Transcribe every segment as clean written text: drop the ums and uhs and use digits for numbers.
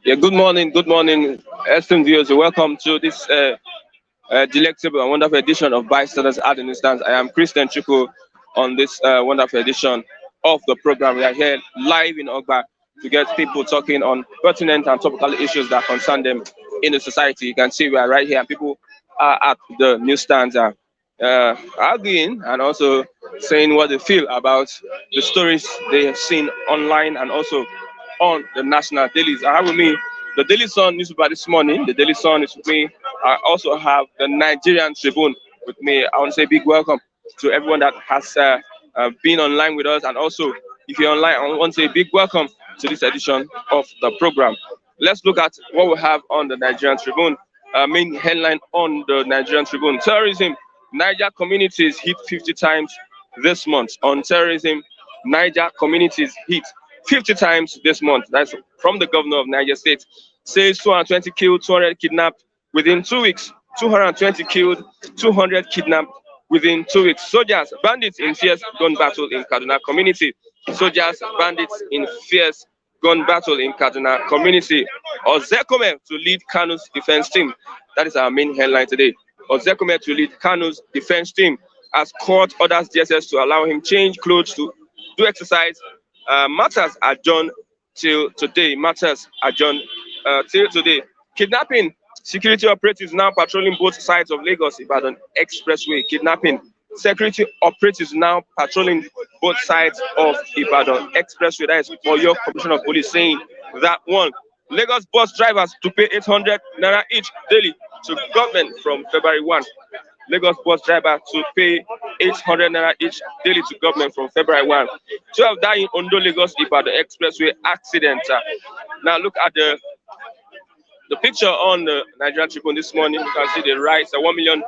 Yeah, good morning, esteemed viewers. Welcome to this delectable and wonderful edition of Bystanders at an Instance. I am Christian Chuku on this wonderful edition of the program. We are here live in Ogba to get people talking on pertinent and topical issues that concern them in the society. You can see we are right here. People are at the newsstands arguing and also saying what they feel about the stories they have seen online and also on the national dailies. I have with me the Daily Sun newspaper this morning. The Daily Sun is with me. I also have the Nigerian Tribune with me. I want to say big welcome to everyone that has been online with us. And also, if you're online, I want to say big welcome to this edition of the program. Let's look at what we have on the Nigerian Tribune. Main headline on the Nigerian Tribune: terrorism. Niger communities hit 50 times this month. On terrorism, Niger communities hit 50 times this month. That's from the governor of Niger State. Says 220 killed, 200 kidnapped within 2 weeks. 220 killed, 200 kidnapped within 2 weeks. Soldiers, bandits in fierce gun battle in Kaduna community. Soldiers, bandits in fierce gun battle in Kaduna community. Ozekhome to lead Kanu's defense team. That is our main headline today. Ozekhome to lead Kanu's defense team as court orders DSS to allow him change clothes to do exercise. Matters adjourned till today. Matters adjourned till today. Kidnapping. Security operatives now patrolling both sides of Lagos-Ibadan Expressway. Kidnapping. Security operatives now patrolling both sides of Ibadan Expressway. That is Oyo Commissioner of Police saying that one. Lagos bus drivers to pay 800 naira each daily to government from February 1. Lagos bus driver to pay 800 naira each daily to government from February 1. 12 died in Ondo Lagos Ibadan Expressway accident. Now look at the picture on the Nigerian Tribune this morning. You can see the right, 1 million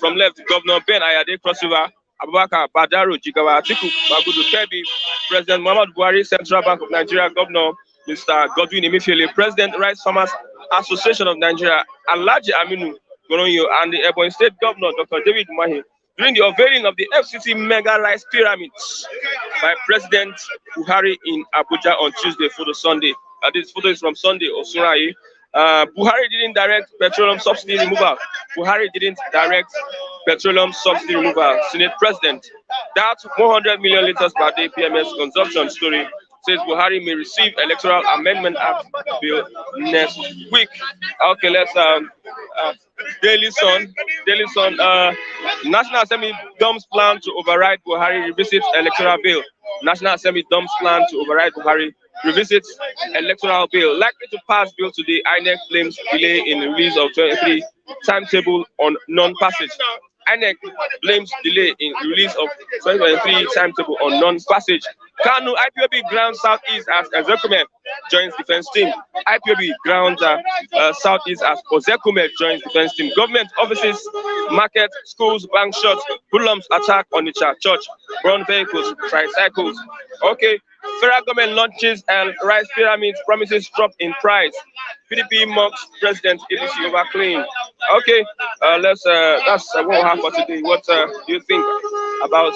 from left. Governor Ben Ayade crossover. Abubakar Badaro Jigawa Atiku Bagudu Kebi. President Muhammad Buhari, Central Bank of Nigeria Governor Mr. Godwin Emefiele, President Rice Farmers Association of Nigeria Alhaji Aminu Goronyo, and the Ebonyi State Governor Dr. David Umahi during the unveiling of the FCT Mega Rice Pyramids by President Buhari in Abuja on Tuesday for the Sunday. This photo is from Sunday Osurai. Buhari didn't direct petroleum subsidy removal. Buhari didn't direct petroleum subsidy removal. Senate President, that 100 million liters per day PMS consumption story says Buhari may receive Electoral Amendment Act bill next week. Okay, let's Daily Sun. National Assembly dumps plan to override Buhari revisits electoral bill. National Assembly dumps plan to override Buhari revisits electoral bill. Likely to pass bill today. INEC claims delay in release of 23 timetable on non-passage. INEC blames delay in release of 2023 timetable on non-passage. Kanu IPOB ground Southeast as Ozekhome joins defense team. IPOB ground Southeast as Ozekhome joins defense team. Government offices, market, schools, bank shots, hoodlums attack Onitsha church, burn vehicles, tricycles. Okay, federal government launches and rice pyramids, promises drop in price. PDP mocks President ABC over claim. Okay, that's what we have for today. What do you think about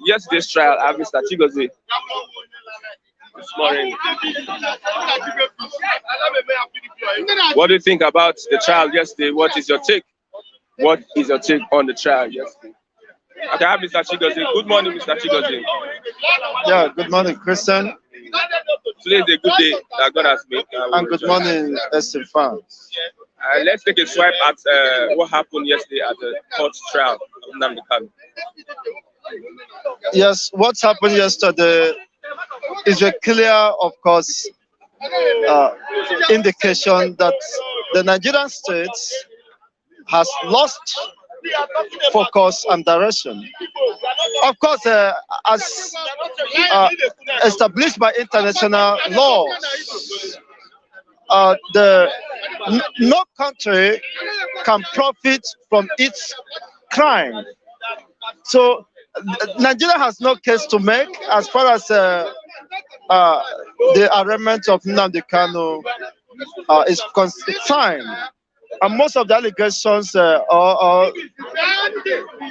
yesterday's trial of Mr. Chigozie this morning? What do you think about the trial yesterday? What is your take? What is your take on the trial yesterday? Okay, I have Mr. Chigozie. Good morning, Mr. Chigozie. Yeah, good morning, Christian. Today is a good day that God has made. And good morning, SC fans. Let's take a swipe at what happened yesterday at the court trial of Nnamdi Kanu. Yes, what happened yesterday is a clear, of course, indication that the Nigerian state has lost focus and direction. Of course, as established by international laws, no country can profit from its crime. So Nigeria has no case to make as far as the arraignment of Nnamdi Kanu is concerned. And most of the allegations or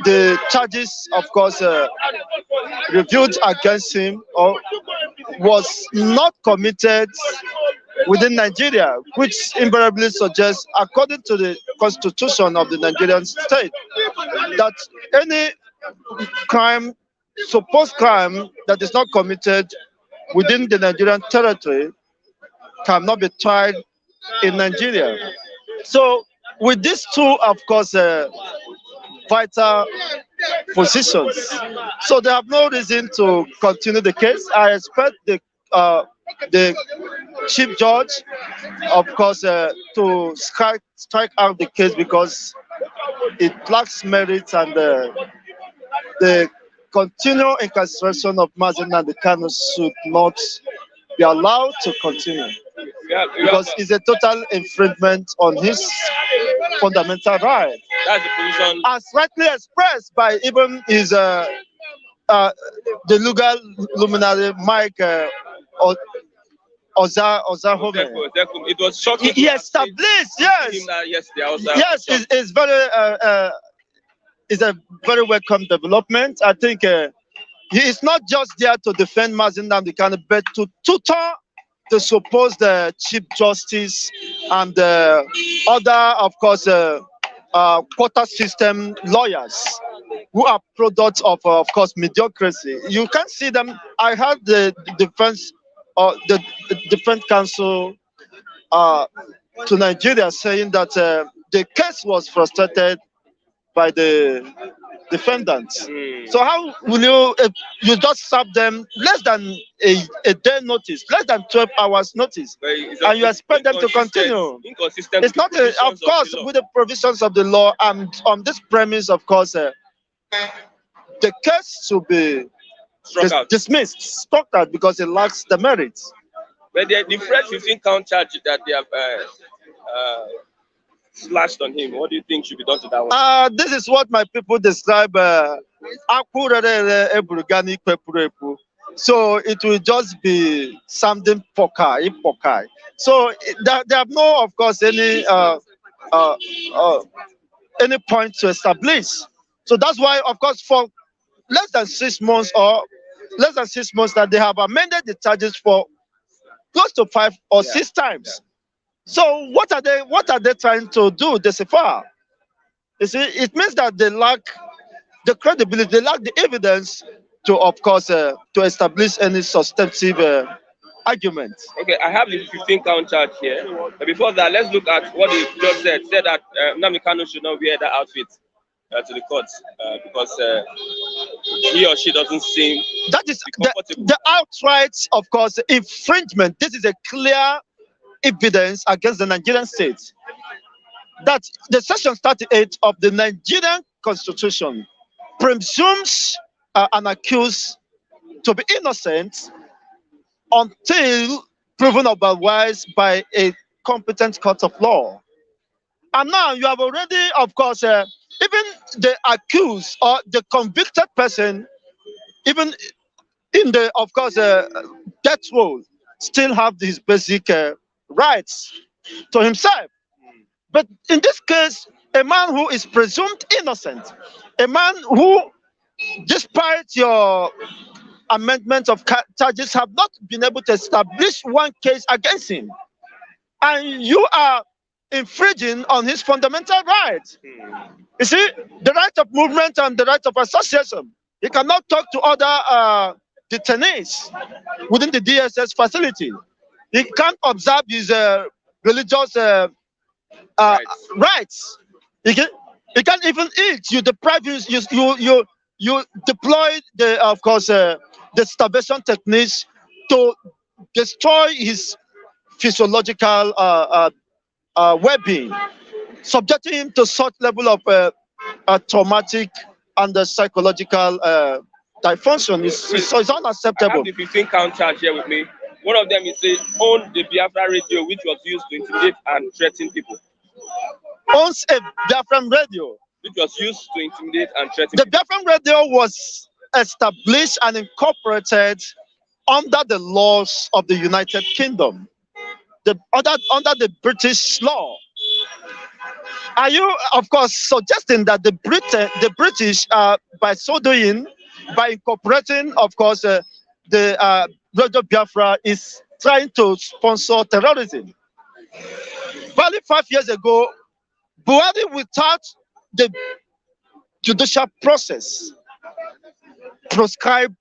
the charges, of course, reviewed against him was not committed within Nigeria, which invariably suggests, according to the constitution of the Nigerian state, that any crime, supposed crime that is not committed within the Nigerian territory cannot be tried in Nigeria. So with these two, of course, vital positions, so they have no reason to continue the case. I expect the chief judge, of course, to strike out the case because it lacks merit, and the continual incarceration of Nnamdi Kanu should not be allowed to continue because it's a total infringement on his fundamental right. That's the position. As rightly expressed by even his the legal luminary Mike Ozekhome. It was shocking. He established, yes, yes, it's a very welcome development. I think he is not just there to defend Nnamdi Kanu, but to tutor the supposed Chief Justice and other, of course, quota system lawyers who are products of course, mediocrity. You can see them. I heard the defense counsel to Nigeria saying that the case was frustrated by the defendants. So how will you just serve them less than a day notice, less than 12 hours notice, and you expect them to continue? Inconsistent. It's not, of course, with the provisions of the law, and on this premise, of course, the case should be dismissed, struck out, because it lacks the merits. But the fresh 15 count charge that they have slashed on him, what do you think should be done to that one? This is what my people describe. So it will just be something pokai. So they have no, of course, any point to establish. So that's why, of course, for less than 6 months that they have amended the charges for close to 5 or 6 times. So what are they trying to do this far? You see, it means that they lack the credibility, they lack the evidence to, of course, to establish any substantive argument. Okay, I have the 15 count charge here. But before that, let's look at what the judge said. Said that Nnamdi Kanu should not wear that outfit to the court because he or she doesn't seem that is the outright, of course, infringement. This is a clear evidence against the Nigerian state that the section 38 of the Nigerian constitution presumes an accused to be innocent until proven otherwise by a competent court of law. And now you have already, of course, even the accused or the convicted person, even in the, of course, death row, still have his basic rights to himself. But in this case, a man who is presumed innocent, a man who, despite your amendment of charges, have not been able to establish one case against him, and you are infringing on his fundamental rights. You see, the right of movement and the right of association. He cannot talk to other detainees within the DSS facility. He can't observe his religious rights. He can't even eat. You deprive him. You deploy the, of course, the starvation techniques to destroy his physiological well-being, subjecting him to such level of traumatic and psychological dysfunction. So it's unacceptable. I have the 15 count charge here with me. One of them is own the Biafra radio, which was used to intimidate and threaten people. Owns a Biafran radio, which was used to intimidate and threaten the people. Biafran radio was established and incorporated under the laws of the United Kingdom, under the British law. Are you, of course, suggesting that the British, by so doing, by incorporating, of course, the Radio Biafra, is trying to sponsor terrorism. Barely 5 years ago, Buhari, without the judicial process, proscribed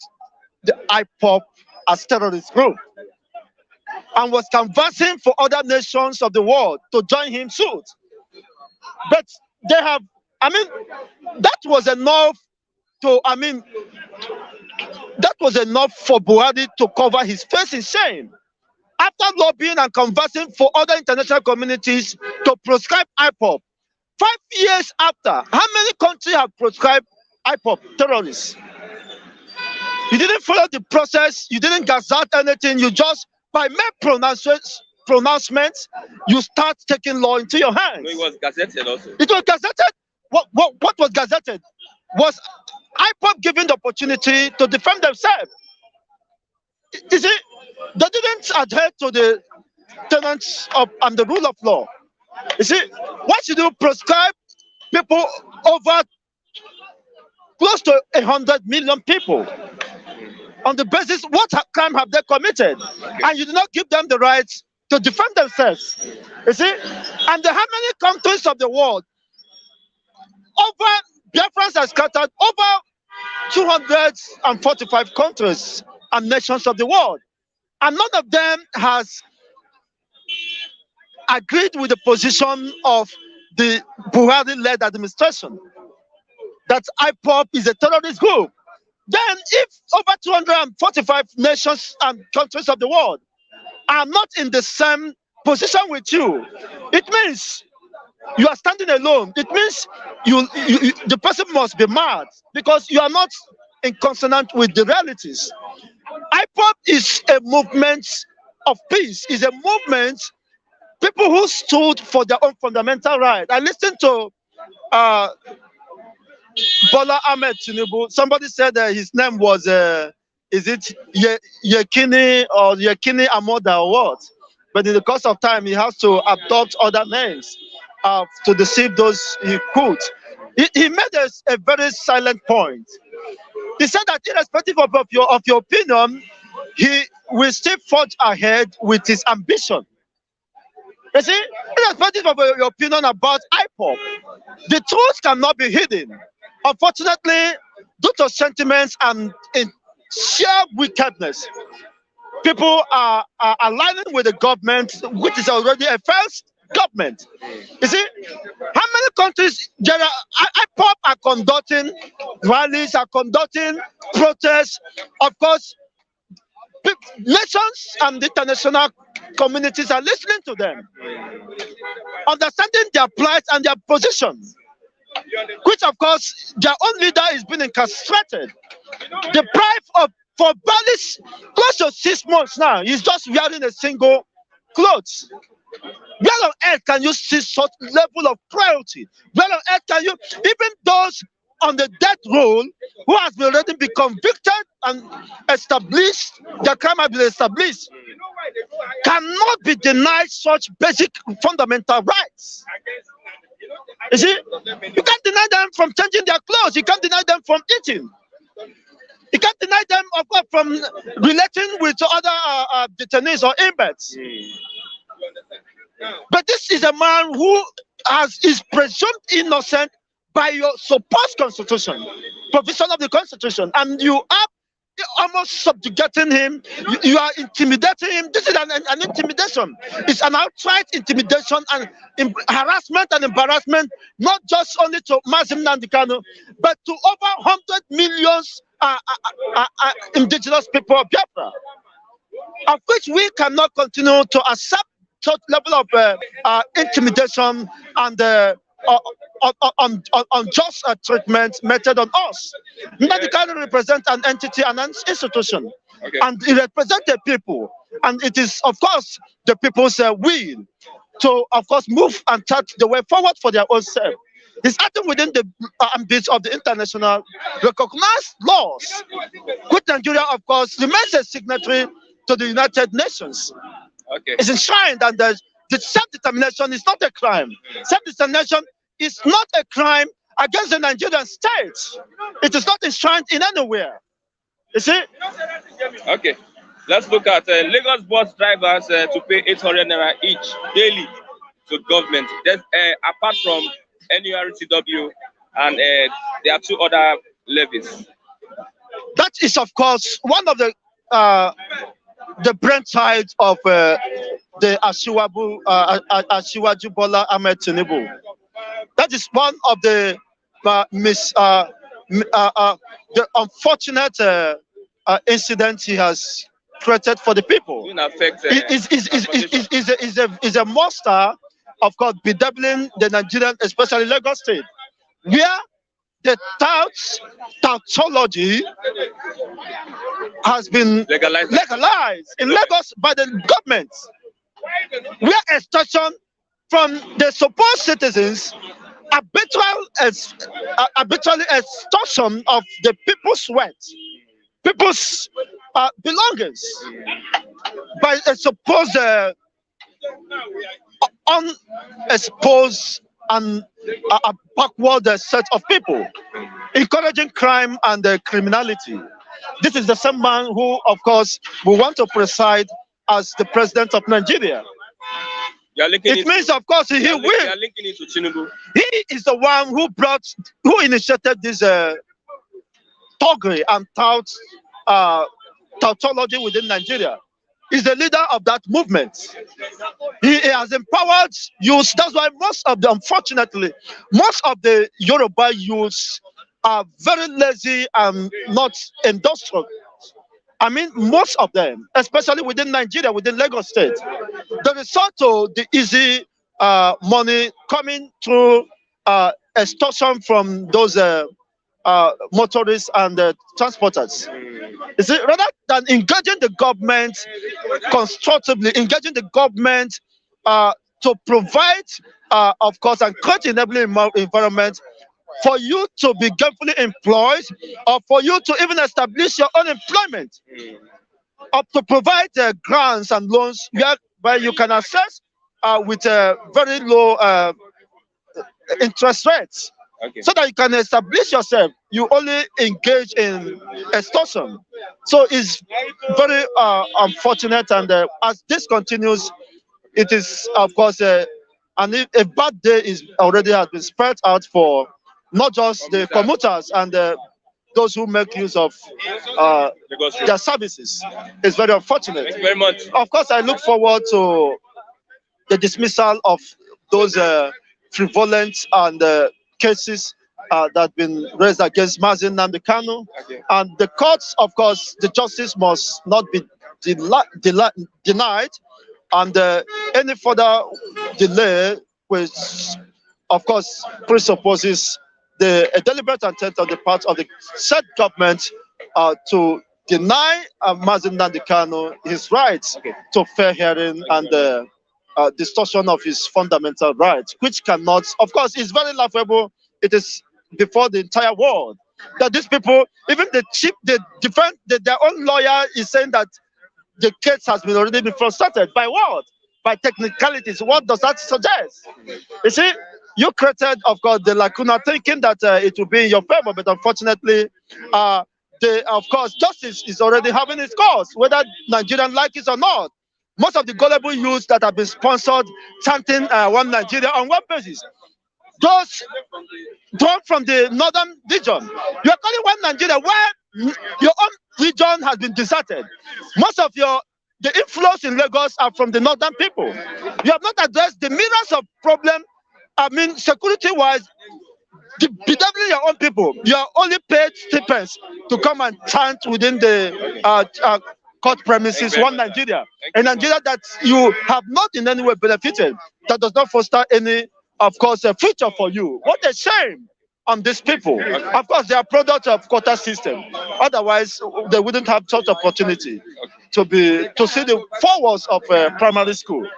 the Ipob as terrorist group and was canvassing for other nations of the world to join him suit. But they have, I mean, that was enough to, that was enough for Buhari to cover his face in shame. After lobbying and conversing for other international communities to proscribe Ipob, 5 years after, how many countries have proscribed Ipob terrorists? You didn't follow the process, you didn't gazette anything, you just, by mere pronouncements, you start taking law into your hands. No, it was gazetted also. It was gazetted? What was gazetted? Was Ipob given the opportunity to defend themselves? You see, they didn't adhere to the tenets of and the rule of law. You see, what should you prescribe people over close to 100 million people? On the basis, what crime have they committed? And you do not give them the rights to defend themselves. You see, and how many countries of the world, over Biafrans are scattered over 245 countries and nations of the world, and none of them has agreed with the position of the Buhari-led administration that IPOB is a terrorist group. Then, if over 245 nations and countries of the world are not in the same position with you, it means you are standing alone. It means the person must be mad because you are not in consonant with the realities. IPOB is a movement of peace, is a movement, people who stood for their own fundamental right. I listened to Bola Ahmed Tinubu. Somebody said his name was, is it Yekini or Yekini Amoda or what? But in the course of time, he has to adopt other names to deceive those he could. He made a very silent point. He said that irrespective of your opinion, he will still forge ahead with his ambition. You see, irrespective of your opinion about IPOB, the truth cannot be hidden. Unfortunately, due to sentiments and in sheer wickedness, people are aligning with the government, which is already a failed government. You see, how many countries there are? IPOB are conducting rallies, are conducting protests. Of course, nations and international communities are listening to them, understanding their plight and their position, which of course their own leader is being incarcerated, deprived of for barely close to 6 months now. He's just wearing a single clothes. Where on earth can you see such level of cruelty? Where on earth can you, even those on the death row who has already been convicted and established, the crime has been established, cannot be denied such basic fundamental rights. You see, you can't deny them from changing their clothes. You can't deny them from eating. You can't deny them, of course, from relating with other detainees or inmates. But this is a man who is presumed innocent by your supposed constitution, provision of the constitution, and you are almost subjugating him. You are intimidating him. This is an intimidation. It's an outright intimidation and harassment and embarrassment, not just only to Nnamdi Kanu, but to over 100 million indigenous people of Biafra, of which we cannot continue to accept such level of intimidation and unjust treatment meted on us. Nnamdi Kanu represents an entity and an institution, and it represents the people, and it is, of course, the people's will to, of course, move and chart the way forward for their own self. It's acting within the ambit of the international recognized laws, which Nigeria, of course, remains a signatory to the United Nations. It's enshrined, and the self-determination is not a crime. Self-determination is not a crime against the Nigerian state. It is not enshrined in anywhere. You see? Okay. Let's look at Lagos bus drivers to pay 800 naira each daily to government. That's apart from NURTW, and there are two other levies. That is, of course, one of the brainchild of the Asiwaju Bola Ahmed Tinubu. That is one of the the unfortunate incident he has created for the people. Is a monster, of course, bedeviling the Nigerian, especially Lagos State, where the tautology has been legalized in Lagos by the government, where extortion from the supposed citizens, arbitrarily extortion of the people's wealth, people's belongings, by a supposed unexposed and a backward set of people, encouraging crime and criminality. This is the same man who, of course, will want to preside as the president of Nigeria. It means, of course, he will. Linking it to Tinubu. He is the one who initiated this thuggery and tautology within Nigeria. He's the leader of that movement. He has empowered youth. That's why unfortunately, most of the Yoruba youths are very lazy and not industrial. I mean, most of them, especially within Nigeria, within Lagos State, the resort to the easy money coming through extortion from those motorists and transporters. You see, rather than engaging the government constructively, engaging the government to provide, of course, and create enabling environment for you to be gainfully employed, or for you to even establish your own employment, or to provide grants and loans where you can access with very low interest rates. Okay. So that you can establish yourself. You only engage in extortion. So it's very unfortunate, and as this continues, it is, of course, and a bad day has been spread out for not just the commuters and those who make use of their services. It's very unfortunate. Thank you very much. Of course, I look forward to the dismissal of those frivolent and cases that have been raised against Nnamdi Kanu. Okay. And the courts, of course, the justice must not be denied, and any further delay, which, of course, presupposes a deliberate intent on the part of the said government to deny Nnamdi Kanu his rights to fair hearing and distortion of his fundamental rights, which cannot, of course, is very laughable. It is before the entire world that these people, even their own lawyer is saying that the case has already been frustrated. By what? By technicalities. What does that suggest? You see, you created, of course, the lacuna, thinking that it will be in your favor, but unfortunately, of course, justice is already having its course, whether Nigerians like it or not. Most of the gullible youths that have been sponsored chanting one Nigeria on what basis? Those drawn from the northern region. You are calling one Nigeria where your own region has been deserted. Most of the inflows in Lagos are from the northern people. You have not addressed the millions of problems. I mean, security-wise, bedeviling your own people. You are only paid stipends to come and chant within the court premises, one Nigeria. A Nigeria that you have not in any way benefited, that does not foster any, of course, a future for you. What a shame on these people. Of course, they are product of quota system. Otherwise, they wouldn't have such opportunity to see the forwards of primary school.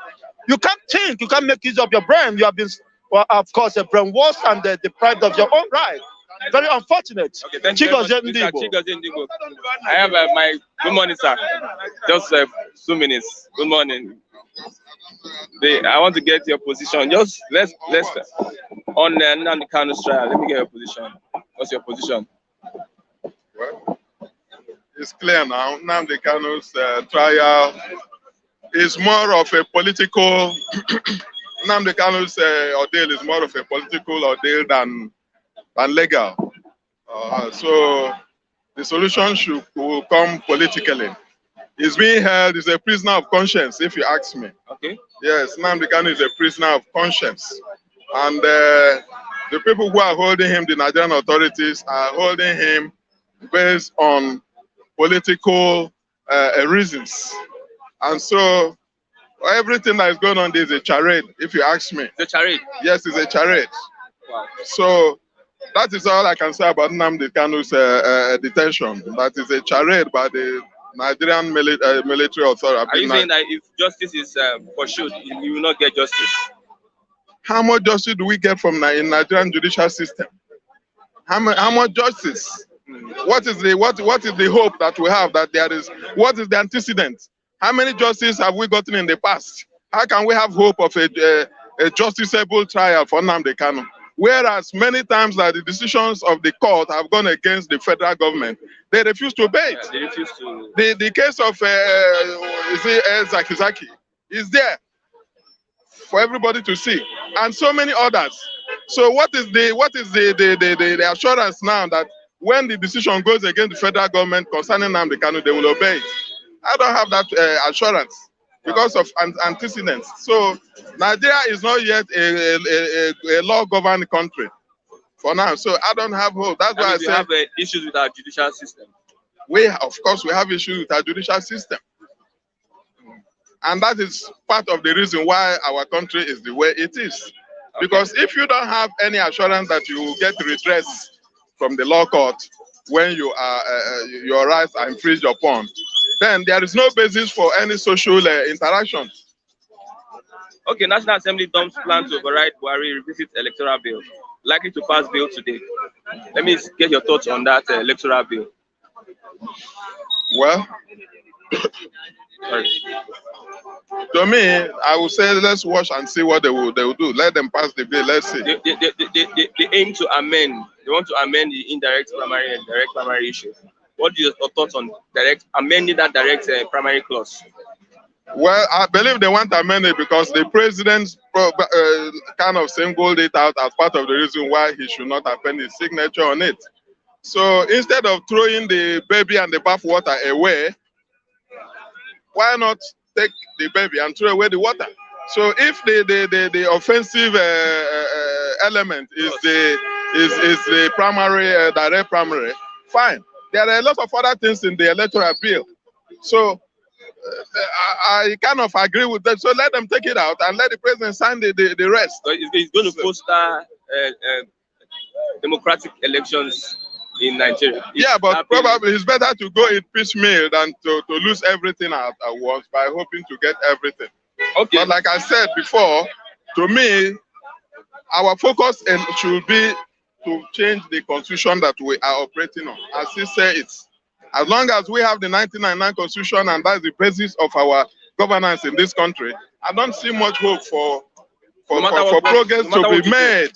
You can't think, you can't make use of your brain. You have been, of course, brainwashed and deprived of your own right. Very unfortunate. Okay, thank you very much, I have my good morning, sir. Just 2 minutes. Good morning. I want to get your position. Just let's on Nnamdi Kanu's trial. Let me get your position. What's your position? It's clear now. Nnamdi Kanu's trial is more of a political. Nnamdi Kanu's ordeal is more of a political ordeal than legal. So the solution will come politically. He's being held, he's a prisoner of conscience, if you ask me. Okay. Yes, Nnamdi Kanu is a prisoner of conscience. And the people who are holding him, the Nigerian authorities, are holding him based on political reasons. And so everything that is going on there is a charade, if you ask me. The charade? Yes, it's a charade. Wow. So that is all I can say about Nnamdi Kanu's detention. That is a charade by the Nigerian military authority. Are you saying that if justice is pursued, you will not get justice? How much justice do we get from the Nigerian judicial system? How much justice? What is the hope that we have that there is? What is the antecedent? How many justices have we gotten in the past? How can we have hope of a justiciable trial for Nnamdi Kanu? Whereas many times that the decisions of the court have gone against the federal government, they refuse to obey it. Yeah, they refuse to. The case of Zakizaki is there for everybody to see, and so many others. So what is the assurance now that when the decision goes against the federal government concerning Nnamdi Kanu, they will obey it? I don't have that assurance because of antecedents. So Nigeria is not yet a law-governed country for now. So I don't have hope. That's why I say we have issues with our judicial system. Of course, we have issues with our judicial system. And that is part of the reason why our country is the way it is. Okay. Because if you don't have any assurance that you will get redress from the law court when your rights are infringed upon, then there is no basis for any social interaction. Okay, National Assembly dumps plan to override Buhari revisit electoral bill. Likely to pass bill today. Let me get your thoughts on that electoral bill. Well, sorry. To me, I would say let's watch and see what they will do. Let them pass the bill. Let's see. They aim to amend. They want to amend the indirect primary and direct primary issue. What are your thoughts on amending that direct primary clause? Well, I believe they want to amend it because the president kind of singled it out as part of the reason why he should not append his signature on it. So instead of throwing the baby and the bathwater away, why not take the baby and throw away the water? So if the offensive element is the primary, direct primary, fine. There are a lot of other things in the electoral bill. So I kind of agree with that. So let them take it out and let the president sign the rest. So it's going to foster democratic elections in Nigeria. Yeah, but probably it's better to go in piecemeal than to lose everything at once by hoping to get everything. Okay. But like I said before, to me, our focus should be to change the constitution that we are operating on. As he said, as long as we have the 1999 constitution and that's the basis of our governance in this country, I don't see much hope for progress to be made.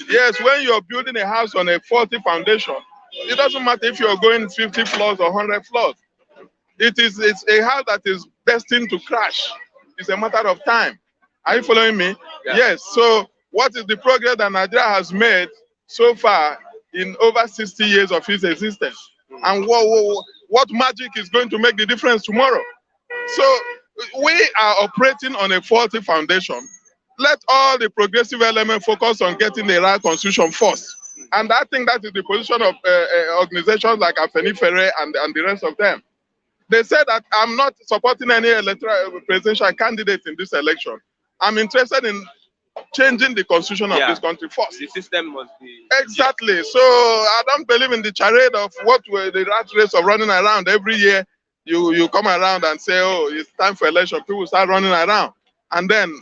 Yes, when you're building a house on a faulty foundation, it doesn't matter if you're going 50 floors or 100 floors. It's a house that is destined to crash. It's a matter of time. Are you following me? Yeah. Yes. So what is the progress that Nigeria has made so far in over 60 years of its existence? And what magic is going to make the difference tomorrow? So we are operating on a faulty foundation. Let all the progressive elements focus on getting the right constitution first. And I think that is the position of organizations like Afenifere and the rest of them. They said that I'm not supporting any electoral presidential candidate in this election. I'm interested in changing the constitution of this country first. The system must be... Exactly. So I don't believe in the charade of what were the rat race of running around. Every year you come around and say, oh, it's time for election. People start running around. And then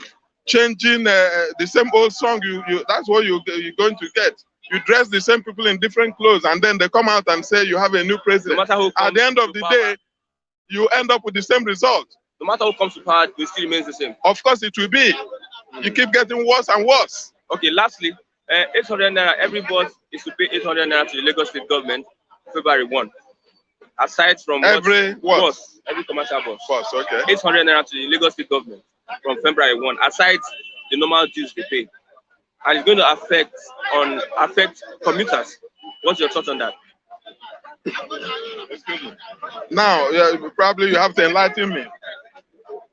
changing the same old song, that's what you're going to get. You dress the same people in different clothes, and then they come out and say you have a new president. No matter who comes at the end of the day, you end up with the same result. No matter who comes to power, it still remains the same. Of course it will be. You keep getting worse and worse. Okay, lastly, 800 naira, every bus is to pay 800 naira to the Lagos state government February 1. aside from every bus, every commercial bus. Okay. 800 naira to the Lagos State government from February 1, aside the normal dues they pay. And it's going to affect commuters. What's your thoughts on that? Excuse me. Now, probably you have to enlighten me.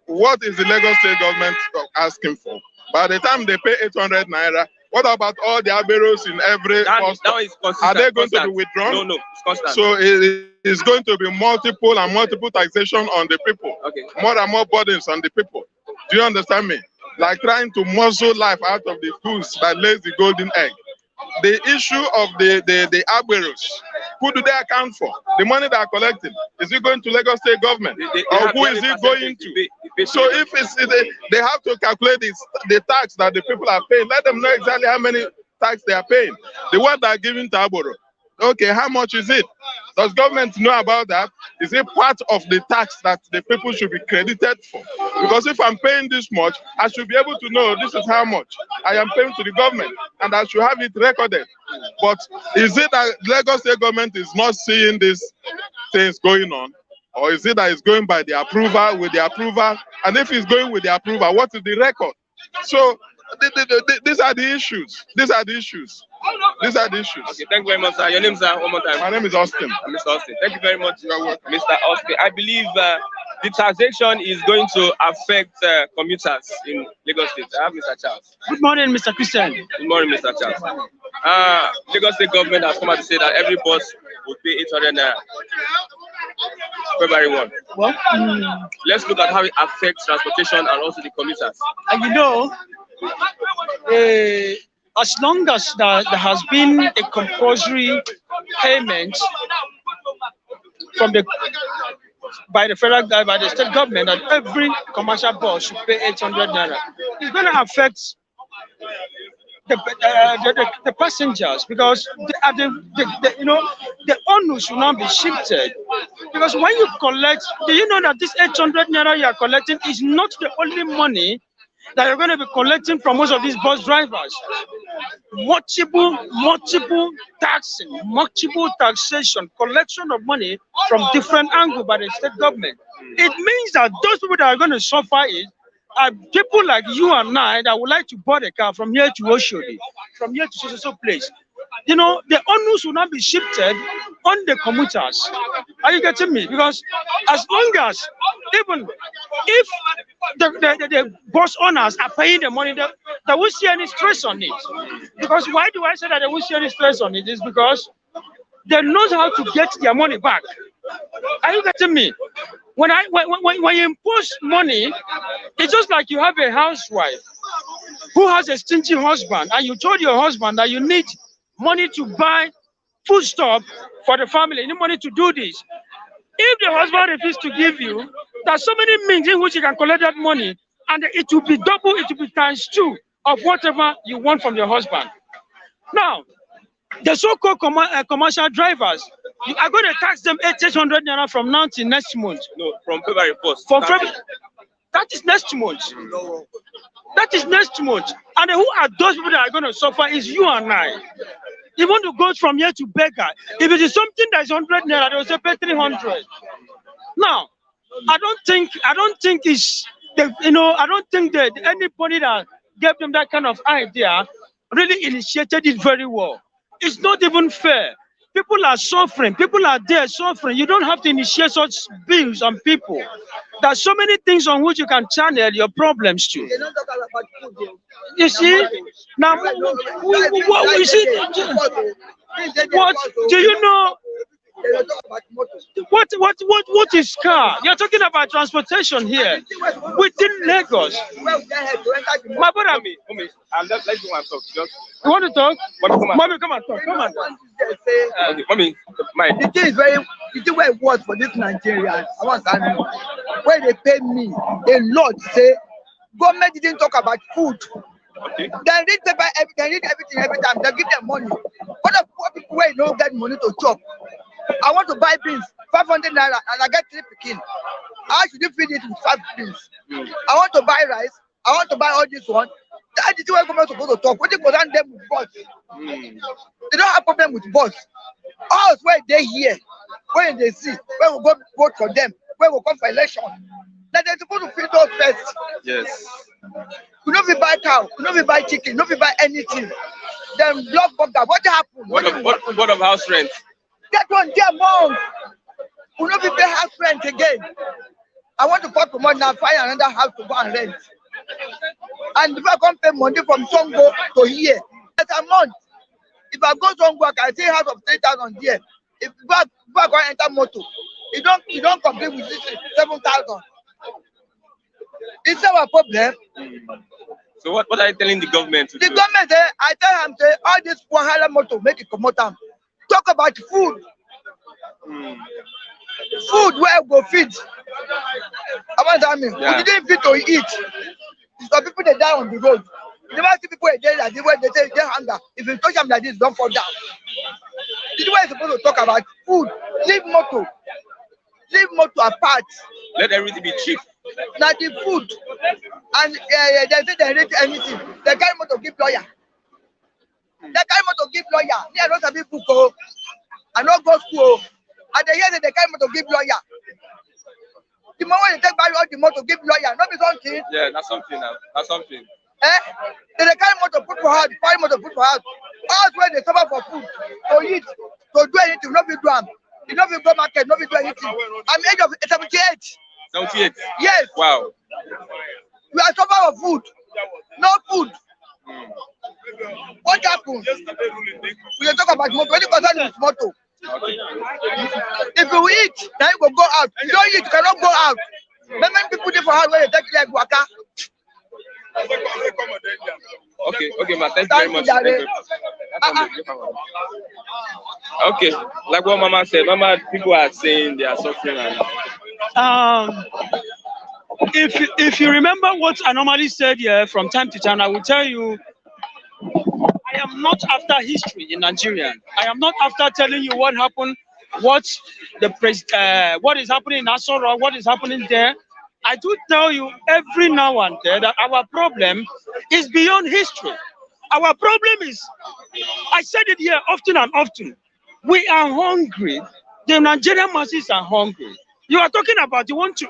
What is the Lagos State government asking for? By the time they pay 800 naira, what about all the aberos in every bus stop? Are they going to be withdrawn? No, it's constant. So it is going to be multiple taxation on the people. Okay. More and more burdens on the people. Do you understand me? Like trying to muzzle life out of the goose that lays the golden egg. The issue of the aberos, who do they account for? The money they are collecting, is it going to Lagos State government? Or who is it going to? So if they have to calculate the tax that the people are paying, let them know exactly how many tax they are paying. The one they are giving to abero. Okay, how much is it? Does government know about that? Is it part of the tax that the people should be credited for? Because if I'm paying this much, I should be able to know this is how much I am paying to the government, and I should have it recorded. But is it that Lagos State government is not seeing these things going on? Or is it that it's going by the approval, with the approval? And if it's going with the approval, what is the record? So these are the issues. These are the issues. Okay, thank you very much, sir. Your name, sir, one more time. My name is Austin. Mr. Austin. Thank you very much, Mr. Austin. I believe the taxation is going to affect commuters in Lagos State. I have Mr. Charles. Good morning, Mr. Christian. Good morning, Mr. Charles. Lagos State government has come out to say that every bus will pay 800 naira. February 1. Well, let's look at how it affects transportation and also the commuters. And you know, as long as there has been a compulsory payment from by the state government that every commercial bus should pay 800 naira, it's going to affect the passengers, because the onus will not be shifted. Because when you collect, do you know that this 800 naira you are collecting is not the only money that you're going to be collecting from most of these bus drivers? Multiple taxation, collection of money from different angles by the state government. It means that those people that are going to suffer it are people like you and I that would like to board a car from here to Oshodi, from here to so place. You know, the onus will not be shifted on the commuters. Are you getting me? Because as long as, even if the bus owners are paying the money, they won't see any stress on it. Because why do I say that they won't see any stress on it? Is because they know how to get their money back. Are you getting me? When you impose money, it's just like you have a housewife who has a stingy husband, and you told your husband that you need money to buy foodstuff for the family, you need money to do this. If the husband refuses to give you, there's so many means in which you can collect that money, and it will be double, it will be ×2 of whatever you want from your husband. Now, the so-called commercial drivers, you are going to tax them 800 naira from now till next month. No, from February 1st. From February, that is next month. That is next month. And who are those people that are going to suffer is you and I. You want to go from here to beggar. If it is something that is 100 naira, they will say pay 300. Now, I don't think it's I don't think that anybody that gave them that kind of idea really initiated it very well. It's not even fair. People are suffering. People are there suffering. You don't have to initiate such bills on people. There's so many things on which you can channel your problems to. You see? Now, what we see? What do you know? What is car? You're talking about transportation here within Lagos. My brother, let's go and talk. You want to talk? Mommy, come and talk. Come on. Okay, mommy, the thing is very, the thing where it was for this Nigerians, I want to know where they pay me a lot. Say government didn't talk about food. Okay. They read everything every time. They give them money. What the poor people where don't get money to chop? I want to buy beans, 500 naira, and I get 3 pikin. How should you feed it with 5 beans? I want to buy rice. I want to buy all this one. That is why government supposed to talk. What they go down them with boss. They don't have problem with boss. Us where they here, when they see, when we go vote for them, when we come for election, that they're supposed to feed us first. Yes. We don't be buy cow, we don't be buy chicken, we don't be buy anything. Then block burger. What happened? What of house rent? That one their mom. We don't be pay house rent again. I want to put for money now, find another house to go and rent. And if I come pay money from Songo to here, that's a month. If I go Songo, I can see house of 3,000 here. If I go enter motor, you don't complete with 7,000. It's our problem. So what are you telling the government to do? The government, I tell them, say, all this Wahala motor, make it come out. Talk about food. Food where go feed. I want to mean, we didn't feed to eat. Some people they die on the road. You never see people there like this when they say they hunger. If you touch them like this, don't fall down. This is why you're supposed to talk about food. Leave motor apart. Let everything be cheap. Now the food. And they say they rate anything. They carry motor give lawyer. Me, I don't have a book. I don't go school. And they hear that they carry motor give lawyer. The moment they take back all the motor give lawyer, not be something. Yeah, that's something now. That's something. They carry motor put for house, carry motor put for house. House where they suffer for food, to eat, to do anything, not be do am. You not be go market, not be do anything. I'm age of 78. 78? Yes. Wow. We are suffering for food. No food. What happened? We are talking about motor. When you concern with motor. Okay. If you eat, then you will go out. If you don't eat, you cannot go out. Many people there for house where they take like waka. Okay, ma. Thank you very much. Thank you. Okay, like what Mama said, people are saying they are suffering. If you remember what I normally said here from time to time, I will tell you, I am not after history in Nigeria. I am not after telling you what happened, what is happening in Asoro, what is happening there. I do tell you every now and then that our problem is beyond history. Our problem is, I said it here often and often, we are hungry. The Nigerian masses are hungry. You are talking about you want to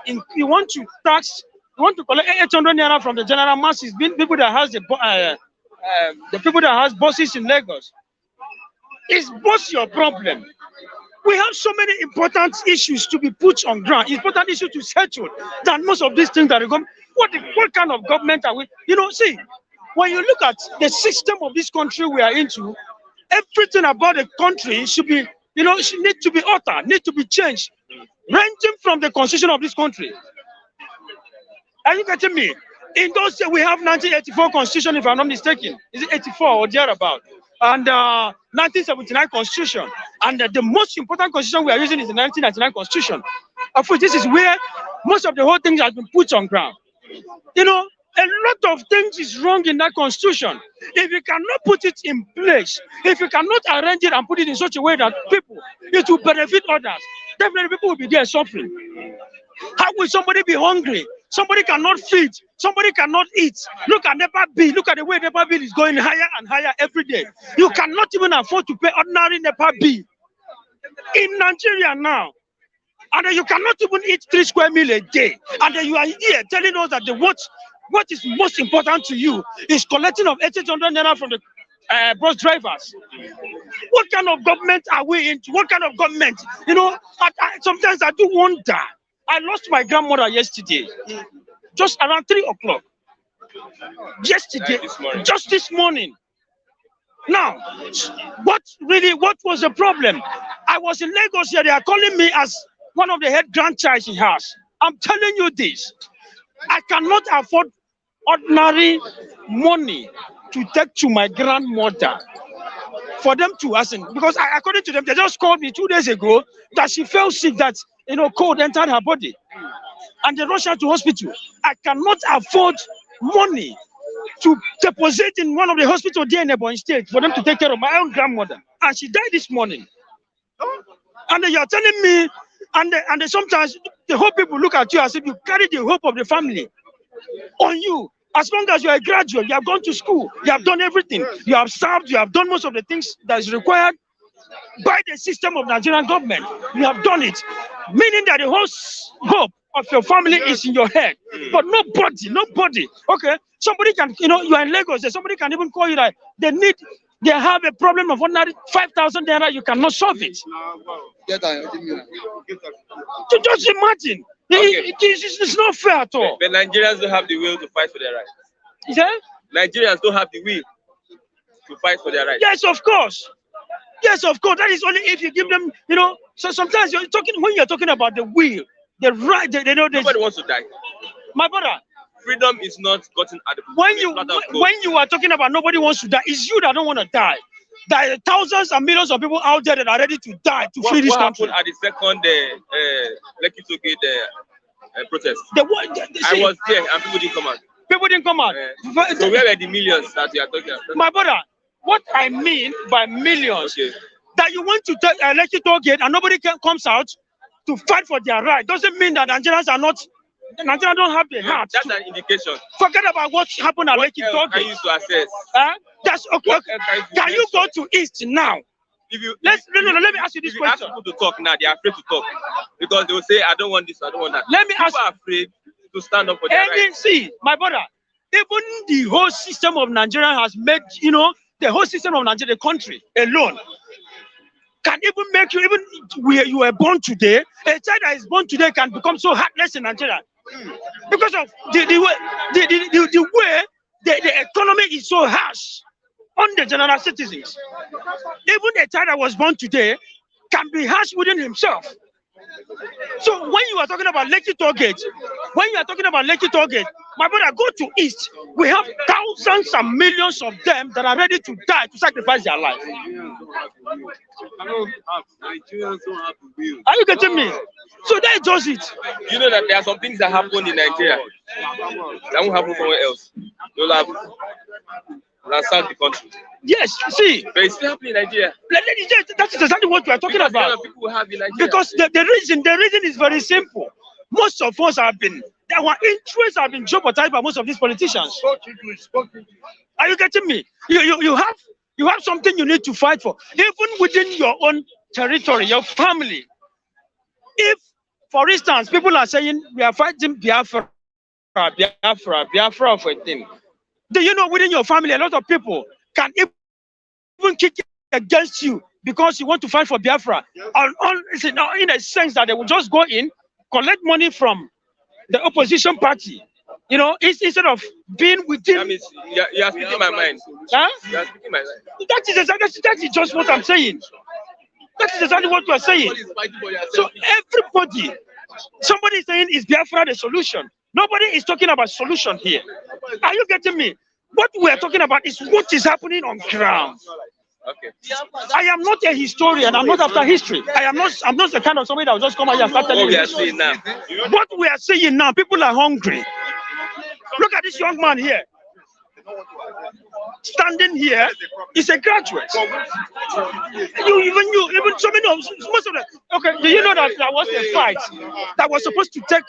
collect 800 naira from the general masses, being people that has the people that has bosses in Lagos. Is boss your problem? We have so many important issues to be put on ground, important issues to settle, than most of these things that are going. What kind of government are we? See, when you look at the system of this country we are into, everything about the country should be, should need to be altered, need to be changed, ranging from the constitution of this country. Are you getting me? In those days, we have 1984 constitution, if I'm not mistaken. Is it 84 or thereabout? And 1979 constitution. And the most important constitution we are using is the 1999 constitution. Of course, this is where most of the whole things have been put on ground. A lot of things is wrong in that constitution. If you cannot put it in place, if you cannot arrange it and put it in such a way that it will benefit others, definitely people will be there suffering. How will somebody be hungry? Somebody cannot feed. Somebody cannot eat. Look at NEPA bill. Look at the way NEPA bill is going higher and higher every day. You cannot even afford to pay ordinary NEPA bill in Nigeria now. And then you cannot even eat 3 square meals a day. And then you are here telling us that what is most important to you is collecting of 800 naira from the bus drivers. What kind of government are we into? What kind of government? Sometimes I do wonder. I lost my grandmother yesterday, just around 3 o'clock. Yesterday, just this morning. Now, what was the problem? I was in Lagos here. They are calling me as one of the head grandchild she has. I'm telling you this. I cannot afford ordinary money to take to my grandmother for them to ask, because according to them, they just called me 2 days ago that she fell sick, that cold entered her body, and they rushed her to hospital. I cannot afford money to deposit in one of the hospitals there in Ebonyi State for them to take care of my own grandmother, and she died this morning. And you are telling me, and sometimes the whole people look at you as if you carry the hope of the family on you. As long as you're a graduate, you have gone to school, you have done everything, you have served, you have done most of the things that is required by the system of Nigerian government. You have done it, meaning that the whole hope of your family is in your head. But nobody. Okay, somebody can, you know, you are in Lagos, somebody can even call you that they have a problem of 5,000 naira, you cannot solve it. So just imagine. Okay. It's not fair at all. But Nigerians don't have the will to fight for their rights. Is that? Nigerians don't have the will to fight for their rights. Yes, of course. Yes, of course. That is only if you give them, you know. So sometimes when you're talking about the will, the right, they know this. Nobody wants to die. My brother, freedom is not gotten at the when you are talking about nobody wants to die, it's you that don't want to die. There are thousands and millions of people out there that are ready to die to free this country. What happened at the second Lekki protest? I was there and people didn't come out. People didn't come out. So where were the millions that you are talking about? My brother, what I mean by millions, that you want to take Electoral and nobody comes out to fight for their right, doesn't mean that Nigerians don't have the heart. That's an indication. Forget about what happened at Electoral. Can you to assess? That's okay. Can you go to East now? Let me ask you this question. If you ask people to talk now, they are afraid to talk because they will say, "I don't want this, I don't want that." Let me ask. People are afraid to stand up for their rights. See, my brother, even the whole system of Nigeria has made, you know, the whole system of Nigeria, the country alone, can even make you, even where you were born today, a child that is born today can become so heartless in Nigeria because of the way the economy is so harsh on the general citizens. Even a child that was born today can be harsh within himself. So when you are talking about Lekki Toll Gate, my brother, go to East. We have thousands and millions of them that are ready to die, to sacrifice their life. Are you getting me? So that does it. You know that there are some things that happen in Nigeria that won't happen somewhere else. You'll have ransacked the country. Yes, see. But it's still happening in Nigeria. That is exactly what we are talking about. People have in Nigeria. Because the reason is very simple. Most of us our interests have been jeopardized by most of these politicians. Are you getting me? You have something you need to fight for, even within your own territory, your family. If, for instance, people are saying we are fighting Biafra for a thing, do you know within your family a lot of people can even kick against you because you want to fight for Biafra? In a sense that they will just go in, collect money from the opposition party, you know, instead of being within. That means you are speaking my mind. Huh? You are speaking my mind. That is just what I'm saying. That is exactly what you are saying. So somebody is saying is Biafra the solution. Nobody is talking about solution here. Are you getting me? What we are talking about is what is happening on ground. Okay. I am not a historian. I'm not after history. I'm not the kind of somebody that will just come out here and start telling you. What we are seeing now. What we are seeing now, people are hungry. Look at this young man here. Standing here is a graduate. Even so many of most of them. Okay, do you know that there was a fight that was supposed to take?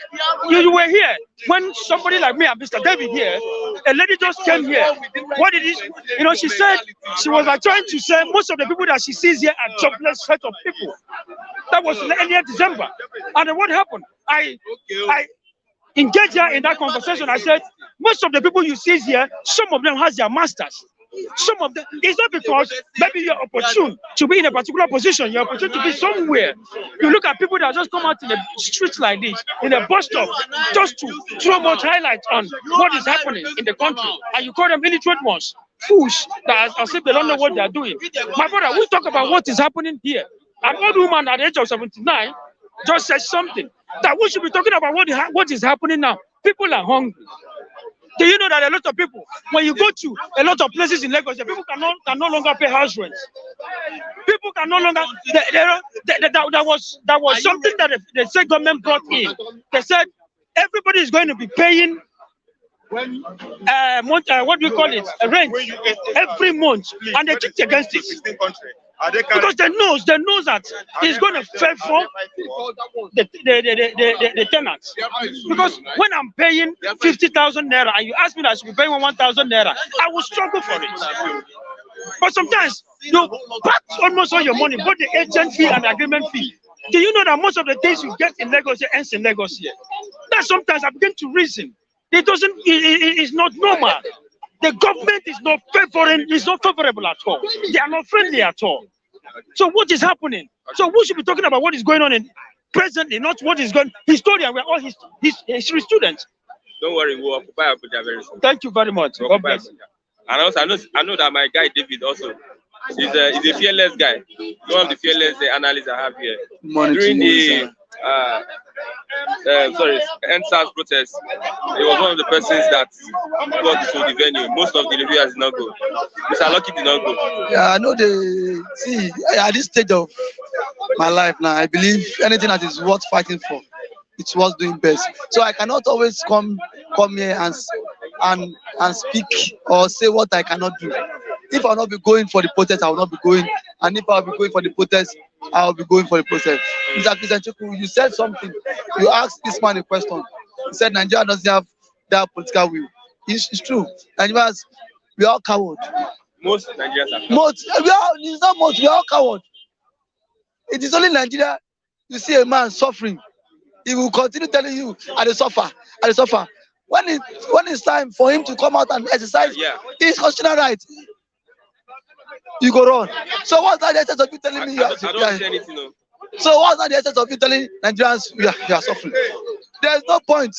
You were here when somebody like me and Mr. David here, a lady just came here. What did he? You know, she said she was like trying to say most of the people that she sees here are jobless set of people. That was earlier December, and then what happened? I engaged her in that conversation. I said, most of the people you see here, some of them has their masters. Some of them, it's not because maybe you're opportune to be in a particular position, you're opportune to be somewhere. You look at people that just come out in the streets like this, in a bus stop, just to throw much highlights on what is happening in the country, and you call them illiterate ones, fools, that as if they don't know what they are doing. My brother, we talk about what is happening here. An old woman at the age of 79 just said something that we should be talking about what is happening now. People are hungry. Do you know that a lot of people, when you go to a lot of places in Lagos, the people can no longer pay house rent. People can no longer. That was something that the state government brought in. They said everybody is going to be paying. What do you call it? A rent every month, and they kicked against it. Because they knows that it's going to favor the tenants. Because when I'm paying 50,000 naira and you ask me that I should be paying 1,000 naira, I will struggle for it. But sometimes you pack almost all your money, both the agent fee and the agreement fee. Do you know that most of the things you get in Lagos here ends in Lagos here? That sometimes I begin to reason. It's not normal. The government is not favorable at all. They are not friendly at all. So what is happening? So we should be talking about what is going on in presently, not what is going. Historian, we're all history students. Don't worry, we'll occupy Abuja very soon. Thank you very much. God bless. And also, I know that my guy David also. He's a fearless guy. One of the fearless analysts I have here. During the NSAS protest, he was one of the persons that got to the venue. Most of the reviewers did not go. Mr. Lucky did not go. Yeah, I know at this stage of my life now, I believe anything that is worth fighting for, it's worth doing best. So I cannot always come here and speak or say what I cannot do. If I'll not be going for the protest, I will not be going. And if I'll be going for the protest, I'll be going for the protest. Mr. Christian Chukwu, you said something. You asked this man a question. He said Nigeria doesn't have that political will. It's true. Nigerians, we are all cowards. Most Nigerians are cowards. It's not most, we are all cowards. It is only Nigeria, you see a man suffering. He will continue telling you, I suffer. When it's time for him to come out and exercise his constitutional right, you go run. So what's that the essence of you telling me? I don't say anything. No. So what's that the essence of you telling Nigerians you are suffering? There's no point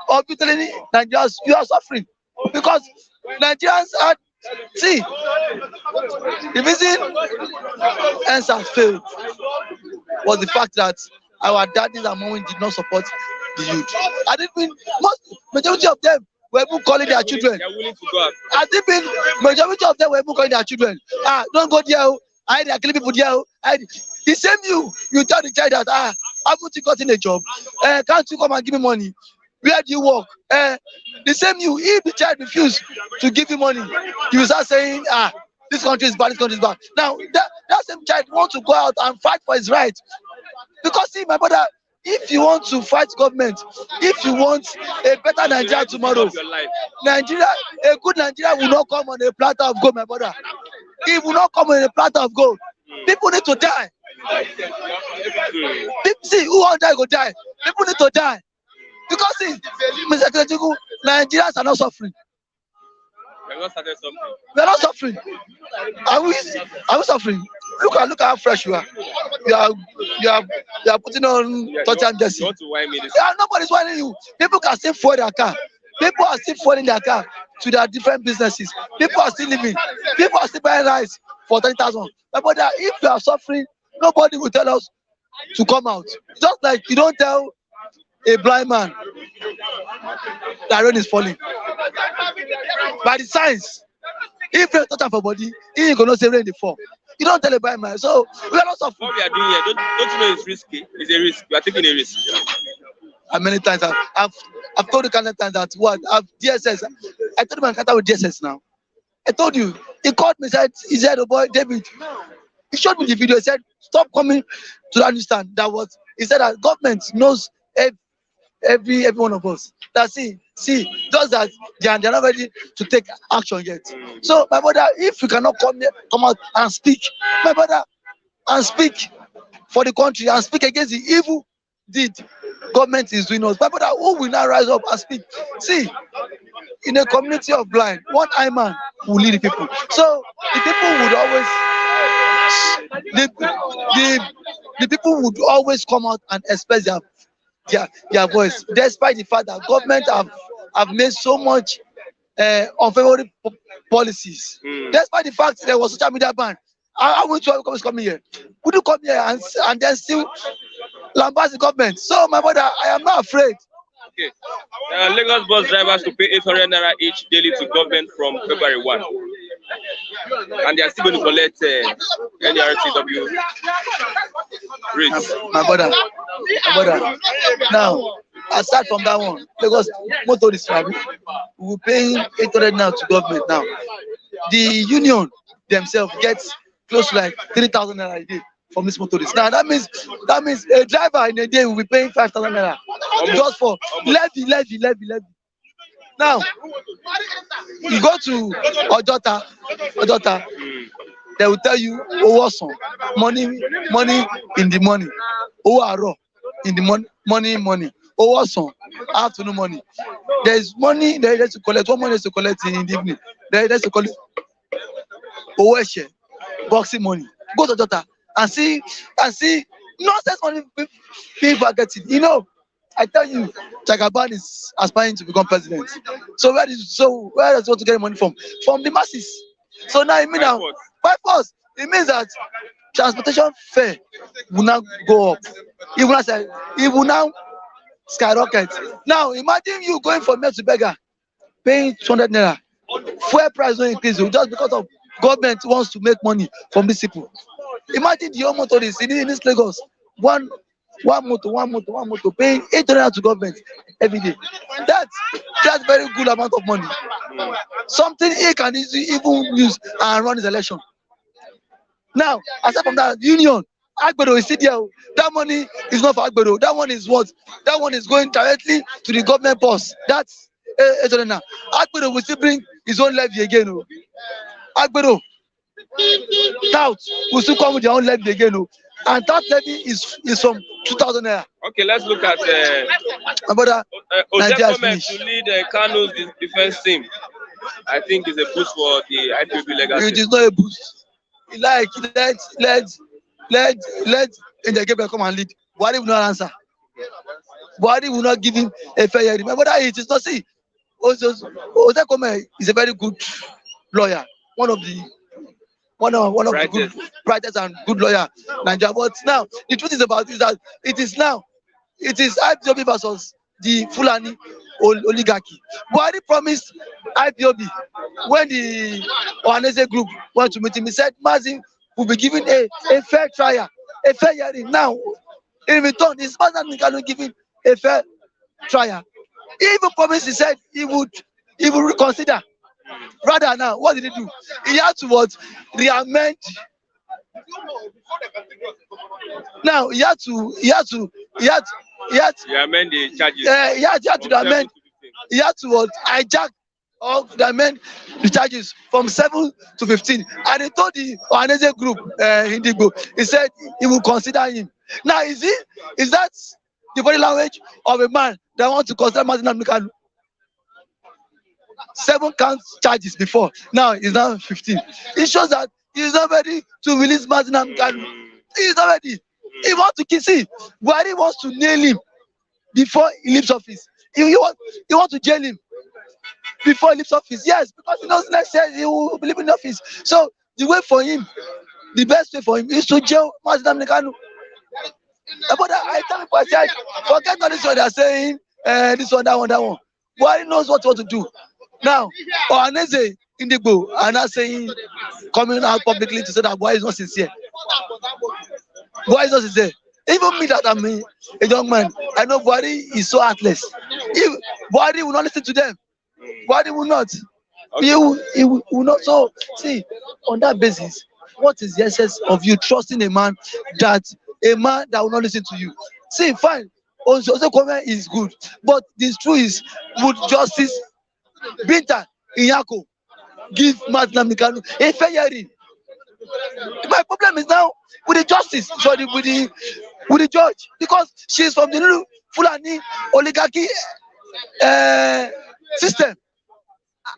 of you telling Nigerians you are suffering, because Nigerians are. See, the reason NSAS failed was the fact that our daddies and mommies did not support the youth. I didn't mean majority of them were even calling their children. They are willing to go out. I think majority of them were even calling their children. Don't go there. They are killing people there. The same you tell the child that haven't you gotten a job? Can't you come and give me money? Where do you work? The same if the child refuse to give you money, you start saying, this country is bad, this country is bad. Now that same child wants to go out and fight for his right. Because see, my brother, if you want to fight government, if you want a better Nigeria tomorrow, a good Nigeria will not come on a platter of gold, my brother. It will not come on a platter of gold. People need to die. See, who won't die go die. People need to die. Because see, Mr. Kelechiku, Nigerians are not suffering. We are not suffering. Are we suffering? Look at how fresh you are. You are putting on Tottenham jersey. Nobody's whining you. People can still fuel their car. People are still fueling their car to their different businesses. People are still living. People are still buying rice for 30,000. But if you are suffering, nobody will tell us to come out. Just like you don't tell a blind man that rain is falling. By the signs, if you touch for body, he ain't gonna say rain dey fall. You don't tell a blind man. So we are not suffering. What we are doing here, don't you know it's risky? It's a risk. We are taking a risk. And many times I've told you kind of times that DSS. I told him I can't with DSS now. I told you. He called me, he said, oh boy, David. He showed me the video. He said, stop coming to that understand. He said that government knows every one of us. That see, just that they are not ready to take action yet. So my brother, if you cannot come out and speak, my brother, and speak for the country and speak against the evil deed government is doing us, my brother, who will now rise up and speak? See, in a community of blind, one eye man will lead the people. So the people would always the people would always come out and express their voice, despite the fact that government have made so much unfavorable policies. Despite the fact there was social media ban. I want to always come here. Would you come here and then still lambast the government? So my brother, I am not afraid. Okay. Lagos bus drivers to pay 800 naira each daily to government from February 1. And they are still going to collect NRTW rates. My brother. Now, aside from that one, Lagos motor is traveling. We're paying 800 now to government now. The union themselves gets close to like 3,000 naira a day from this motorist. Now that means a driver in a day will be paying 5,000 naira just for levy. Now you go to Ojota, they will tell you Owosan, money in the morning, Owaro in the morning, Owosan, afternoon money. There is money there is to collect. What money is to collect in the evening? There is to collect Oweshe, boxing money. Go to Ojota and see nonsense money people are getting. You know, I tell you, Jagaban is aspiring to become president. So where does he want to get money from? From the masses. So now it means now, by force, it means that transportation fare will now go up. It will now skyrocket. Now imagine you going from here to Beggar, paying 200 naira. Fuel price will increase just because of government wants to make money from these people. Imagine the whole motorists in this Lagos, one motor paying 800 to government every day. That's very good amount of money. Something he can even use and run his election. Now, aside from that, union, Agbero is still there. That money is not for Agbero. That one is what? That one is going directly to the government boss. That's now. Agbero will still bring his own levy again. Agbero, tout will still come with their own levy again. And that levy is from 2,000 naira. Okay, let's look at Ozekhome to lead Kanu's defense team. I think it's a boost for the Ipob legacy. It is not a boost. Like let Gabriel come and lead. Buhari will not answer. Buhari will not give him a fair hearing. But it is not. See, Ozekhome is a very good lawyer. One of the good, brightest and good lawyer in Nigeria. But now the truth is that it is IPOB versus the Fulani oligarchy. Buhari promised IPOB when the Ohaneze group went to meet him. He said Mazi will be given a fair trial, a fair hearing. Now, in return, is Nnamdi Kanu giving a fair trial? He even promised. He said he would reconsider. Rather, now what did he do? He had to re-amend. Now he had to amend the charges. He had to amend. He had to hijack or amend the charges from 7 to 15. And he told the Ohaneze group, Indigo, he said he will consider him. Now is that the body language of a man that wants to consider Nnamdi Kanu? 7 count charges before. Now he's now 15. It shows that he's not ready to release Nnamdi Kanu. He's not ready. He wants to kiss him. Buhari wants to nail him before he leaves office. He wants to jail him before he leaves office. Yes, because he knows next year he will leave in office. So the best way for him is to jail Nnamdi Kanu. But I tell people, I said, forget all this one they are saying, this one, that one. Buhari knows what to do. Now, Ohaneze Indigo are not coming out publicly to say that Buhari is not sincere. Buhari is not sincere. Even me, that I'm a young man, I know Buhari is so heartless. If Buhari will not listen to them, Buhari will not. He will not. So, see, on that basis, what is the essence of you trusting a man that will not listen to you? See, fine, Ozekhome is good, but the truth is, would Justice Binta Inyako give Nnamdi Kanu a fair hearing? My problem is now with the justice, with the judge, because she is from the Fulani oligarchy system,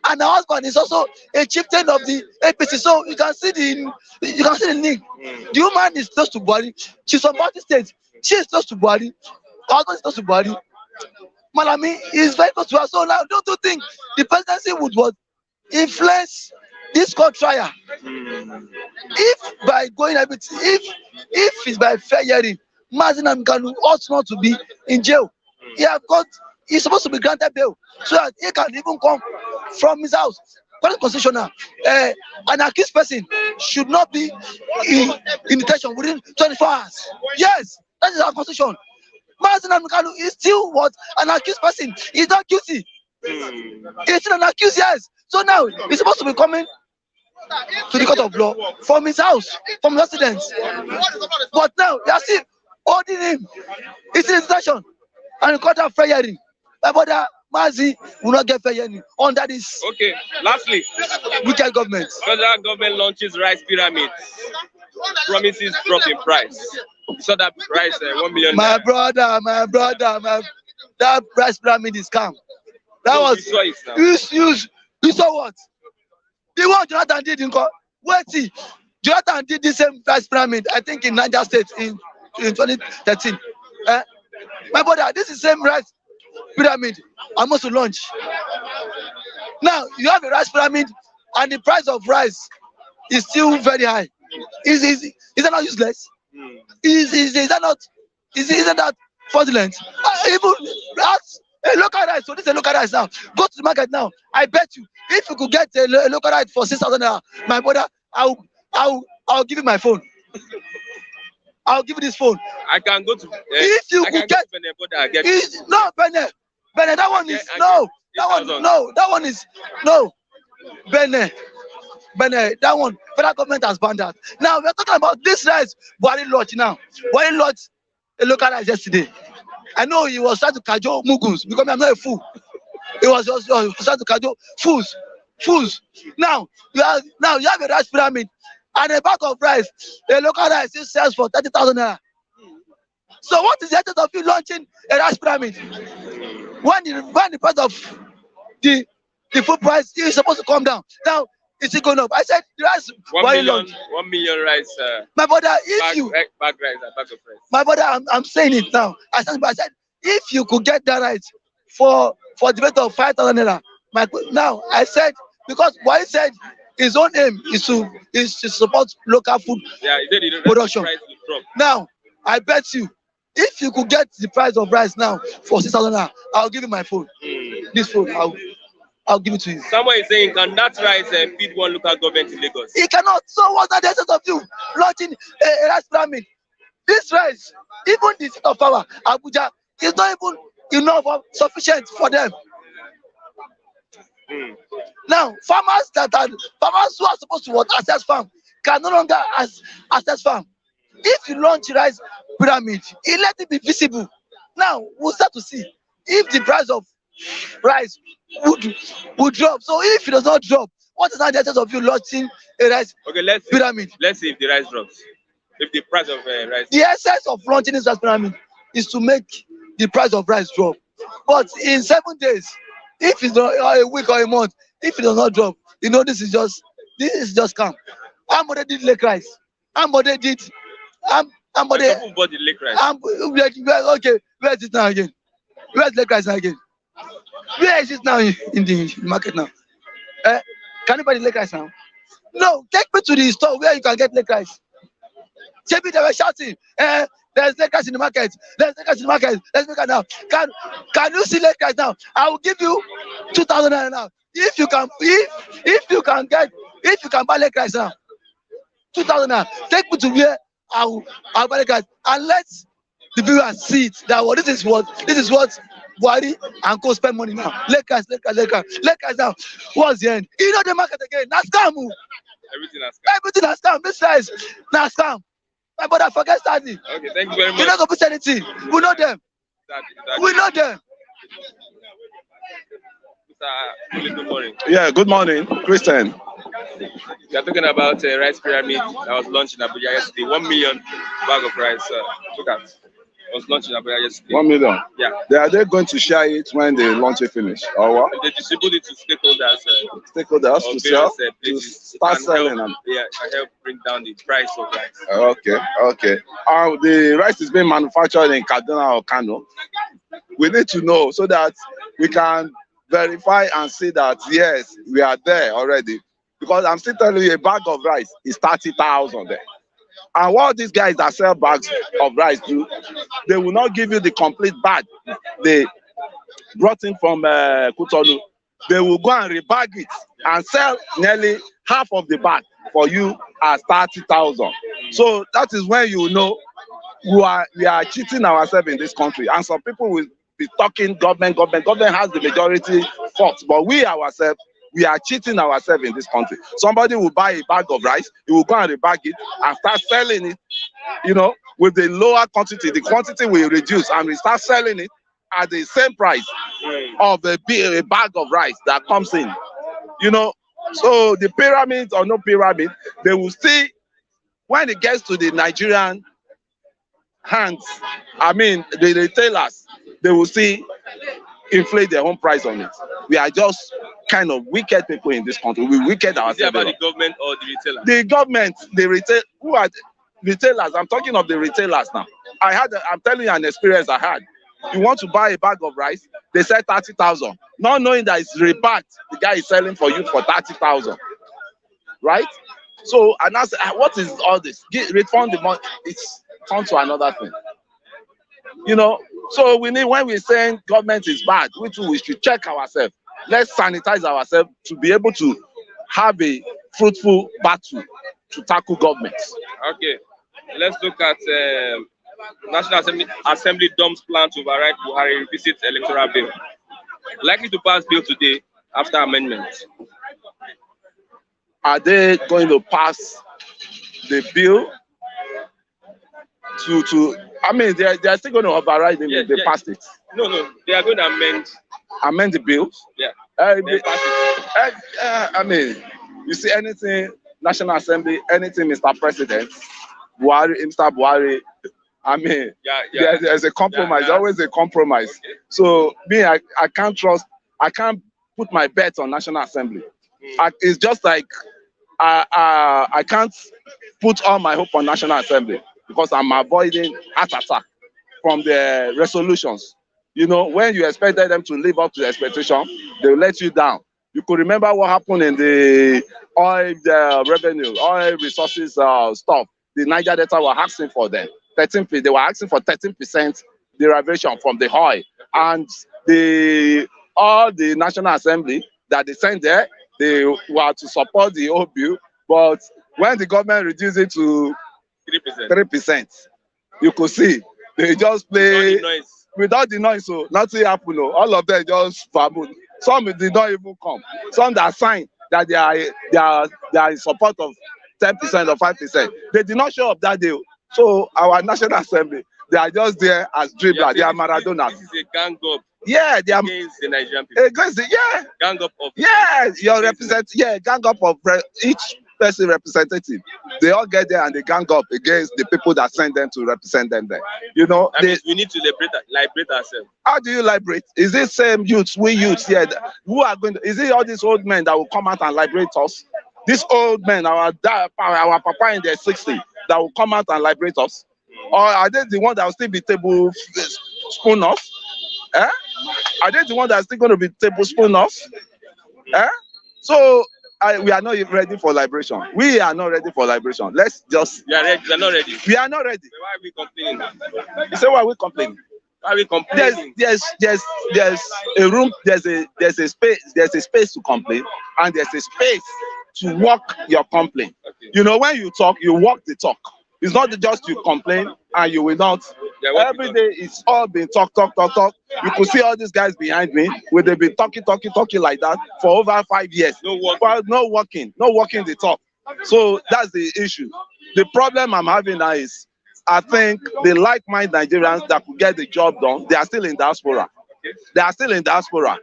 and her husband is also a chieftain of the APC. So you can see the link. The woman is close to Buhari. She's from Bauchi State. She is close to Buhari. Her husband is close to Buhari. Malami is very close to her. So now, don't you think the presidency would influence this court trial? If by going everything, if it's by fair hearing, Nnamdi Kanu ought not to be in jail. He's supposed to be granted bail so that he can even come from his house. Constitutional. An accused person should not be in detention within 24 hours. Yes, that is our constitution. Nnamdi Kanu is still an accused person. He's not guilty. He's still an accused, yes. So now he's supposed to be coming to the court of law from his house, from residence. But now they are still holding him. It's in detention. And the court of fair hearing. My brother Mazi will not get fair hearing under this. Okay, lastly, wicked government. Federal government launches rice pyramids. Promises drop in price. So that price 1 million. My brother, that price pyramid is scam. That No, was we saw it now. you saw what? The one Jonathan did in court. Wait, see, Jonathan did the same price pyramid, I think in Niger State in 2013. My brother, this is the same rice pyramid I'm supposed to launch. Now you have a rice pyramid and the price of rice is still very high. Is that not useless? Is that not fraudulent? Even ask a local rice. So this is a local rice now. Go to the market now. I bet you, if you could get a local rice for 6,000 naira, my brother, I'll give you my phone. I'll give you this phone. I can go to. If you could get, no, Bene, that one is no. That one is no. Bene, that one, federal government has banned that. Now we're talking about this rice. Buhari launched now. Buhari launched a local rice yesterday. I know he was trying to cajole Muguns because I'm not a fool. He was just trying to cajole fools. Now you have a rice pyramid and a bag of rice. A local rice still sells for 30,000 naira. So what is the essence of you launching a rice pyramid when the price of the food price is supposed to come down? Now it's going up. I said the rice. 1 million rice. My brother, bag rice, a bag of rice. My brother, I'm saying it now. I said if you could get that rice for the rate of 5,000 naira. Now I said because what he said his own aim is to support local food production. Now I bet you, if you could get the price of rice now for 6,000 naira, I'll give you my phone. This phone, I'll give it to you. Someone is saying, can that rice feed one local government in Lagos? It cannot. So what's the essence of you launching a rice pyramid? This rice, even the seat of power, Abuja, is not even enough or sufficient for them. Now, farmers who are supposed to access farm can no longer access farm. If you launch rice pyramid, let it be visible. Now we'll start to see if the price of rice would drop. So if it does not drop, what is the essence of you launching a rice pyramid? Let's see if the rice drops. If the price of rice. The essence of launching this rice pyramid is to make the price of rice drop. But in 7 days, if it's not a week or a month, if it does not drop, this is just calm. Ambode did lake rice. Ambode did. Who bought the lake rice? Okay, where is it now again? Where is lake rice now again? Where is it now in the market now? Can you buy the lake rice now? No, take me to the store where you can get lake rice. Maybe they were shouting, there's lake rice in the market. There's lake rice in the market. Let's make it now. Can you see lake rice now? I will give you 2,000 naira now. If you can buy lake rice now, 2,000 naira. Take me to where I'll buy lake rice and let the viewers see it. That this is what Buhari and co spend money now. Lake rice now. What's the end? The market again. Now scam. Everything has scam. This rice now scam. My brother, forget study. Okay, thank you very much. You're not going to put anything. We know them. We know them. Good morning. Yeah, good morning, Christian. We are talking about a rice pyramid that was launched in Abuja yesterday. 1 million bag of rice. Look at. Was launched in Abuja yesterday. 1 million. Yeah. Are they going to share it when the launch is finished, or what? They distribute it to stakeholders. Stakeholders to sell, to start selling them. Yeah, can help bring down the price of rice. Okay. The rice is being manufactured in Kaduna or Kano. We need to know so that we can verify and see that yes, we are there already. Because I'm still telling you, a bag of rice is 30,000 there. And what these guys that sell bags of rice do, they will not give you the complete bag they brought in from Kutonu. They will go and rebag it and sell nearly half of the bag for you as 30,000. So that is when you know we are cheating ourselves in this country. And some people will be talking government has the majority fault, but we ourselves We are cheating ourselves in this country. Somebody will buy a bag of rice, he will go and rebag it and start selling it, you know, with the lower quantity. The quantity will reduce and we start selling it at the same price of a bag of rice that comes in. You know, so the pyramid or no pyramid, they will still, when it gets to the Nigerian hands, I mean the retailers, they will see inflate their own price on it. We are just kind of wicked people in this country. We wicked ourselves. Is it about the government or the retailers? The government, the retail, who are retailers? I'm talking of the retailers now. I'm telling you an experience I had. You want to buy a bag of rice, they said 30,000, not knowing that it's rebagged. The guy is selling for you for 30,000, right? So, and I said, what is all this? Refund the money. It's turned to another thing. You know, so we need, when we're saying government is bad, we should check ourselves. Let's sanitize ourselves to be able to have a fruitful battle to tackle governments. Okay, let's look at National Assembly dumps plan to override Buhari revisit electoral bill. Likely to pass bill today after amendment. Are they going to pass the bill to I mean, they are still going to override them if they pass it? No, they are going to amend the bill. Yeah. I mean, you see anything, National Assembly, anything, Mr. President, Mr. Buhari, I mean, there's a compromise, always a compromise. Okay. So me, I can't trust, I can't put my bet on National Assembly. It's just like I can't put all my hope on National Assembly because I'm avoiding heart attack from the resolutions. You know, when you expected them to live up to the expectation, they will let you down. You could remember what happened in the oil revenue, oil resources stuff. The Niger Delta were asking for them. They were asking for 13% derivation from the oil. And all the National Assembly that they sent there, they were to support the old bill. But when the government reduced it to 3%, you could see they just play without the noise. So nothing happened. No. All of them just babbled. Some did not even come. Some that signed that they are in support of 10% or 5%. They did not show up that day. So our National Assembly, they are just there as dribblers. They are Maradonas. This is a gang up. Yeah, they are against the Nigerian people. Gang up of. Yeah, your representative. Yeah, gang up of each person representative. They all get there and they gang up against the people that send them to represent them there. You know, we need to liberate ourselves. How do you liberate? Is it same youths, we youths here, who are going to? Is it all these old men that will come out and liberate us? These old men, our papa in their 60s, that will come out and liberate us? Or are they the ones that will still be tablespoon off? Are they the ones that are still going to be tablespoon off? So we are not ready for liberation. We are not ready for liberation. Let's just. We are ready. We are not ready. We are not ready. So why are we complaining? You say why are we complaining? Why are we complaining? There's a room. There's a space to complain, and there's a space to walk your complaint. Okay. You know, when you talk, you walk the talk. It's not just you complain and you will not. Every day it's all been talk. You could see all these guys behind me where they've been talking like that for over 5 years. No walking the talk. So that's the issue. The problem I'm having now is I think the like-minded Nigerians that could get the job done, they are still in diaspora. They are still in diaspora.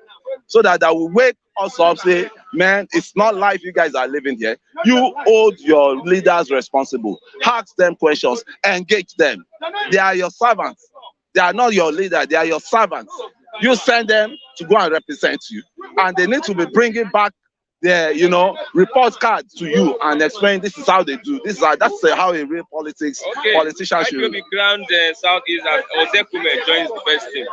So that will wake us up, say, man, it's not life you guys are living here. You hold your leaders responsible. Ask them questions, engage them. They are your servants. They are not your leader, they are your servants. You send them to go and represent you. And they need to be bringing back their, report cards to you and explain this is how they do. That's how a real politician should. IPOB ground Southeast and Ozekhome joins the first team.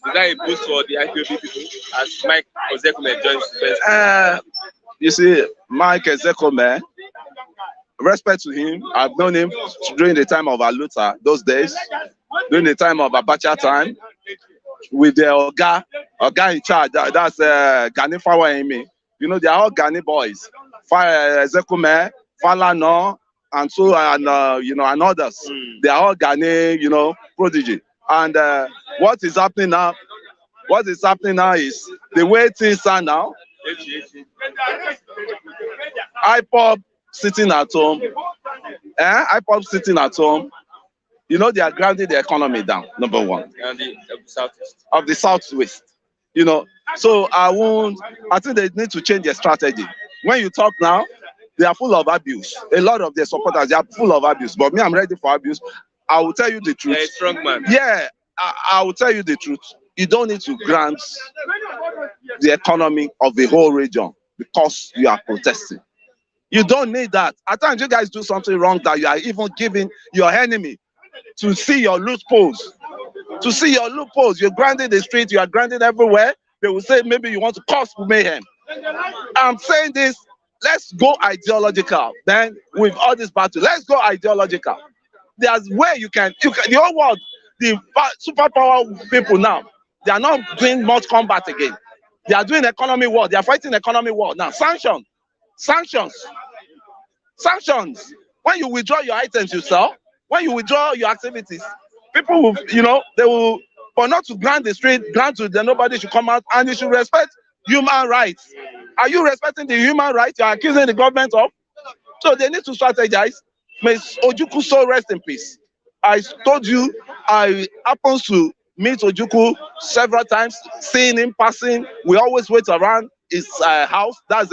Is that a boost for the IPOB people as Mike Ozekhome joins the first team? You see, Mike Ozekhome, respect to him. I've known him during the time of Aluta, those days, during the time of Abacha time, with the Oga in charge. That's Gani Fawaimi. You know, they are all Gani boys. Ozekhome, Falana, and so and others. They are all Gani, prodigy. And what is happening now? What is happening now is the way things are now. Ipob sitting at home. Ipob sitting at home. You know, they are grounding the economy down, number one. And the southeast. Of the southwest. You know, so I think they need to change their strategy. When you talk now, they are full of abuse. A lot of their supporters, they are full of abuse. But me, I'm ready for abuse. I will tell you the truth. You're a strong man. Yeah, I will tell you the truth. You don't need to grant the economy of the whole region because you are protesting. You don't need that. At times you guys do something wrong that you are even giving your enemy to see your loopholes. To see your loopholes. You're granting the street, you are granting everywhere. They will say maybe you want to cause mayhem. I'm saying this, let's go ideological. Then with all this battle, let's go ideological. There's where you can the whole world, the superpower people now, they are not doing much combat again. They are doing economy war. They are fighting economy war. Now, sanctions. When you withdraw your items you sell, when you withdraw your activities, people will, you know, they will, but not to grant the street, grant to the nobody should come out, and you should respect human rights. Are you respecting the human rights you are accusing the government of? So they need to strategize. May Ojukwu so rest in peace. I told you, I happen to meet Ojukwu several times, seeing him passing. We always wait around his house. That's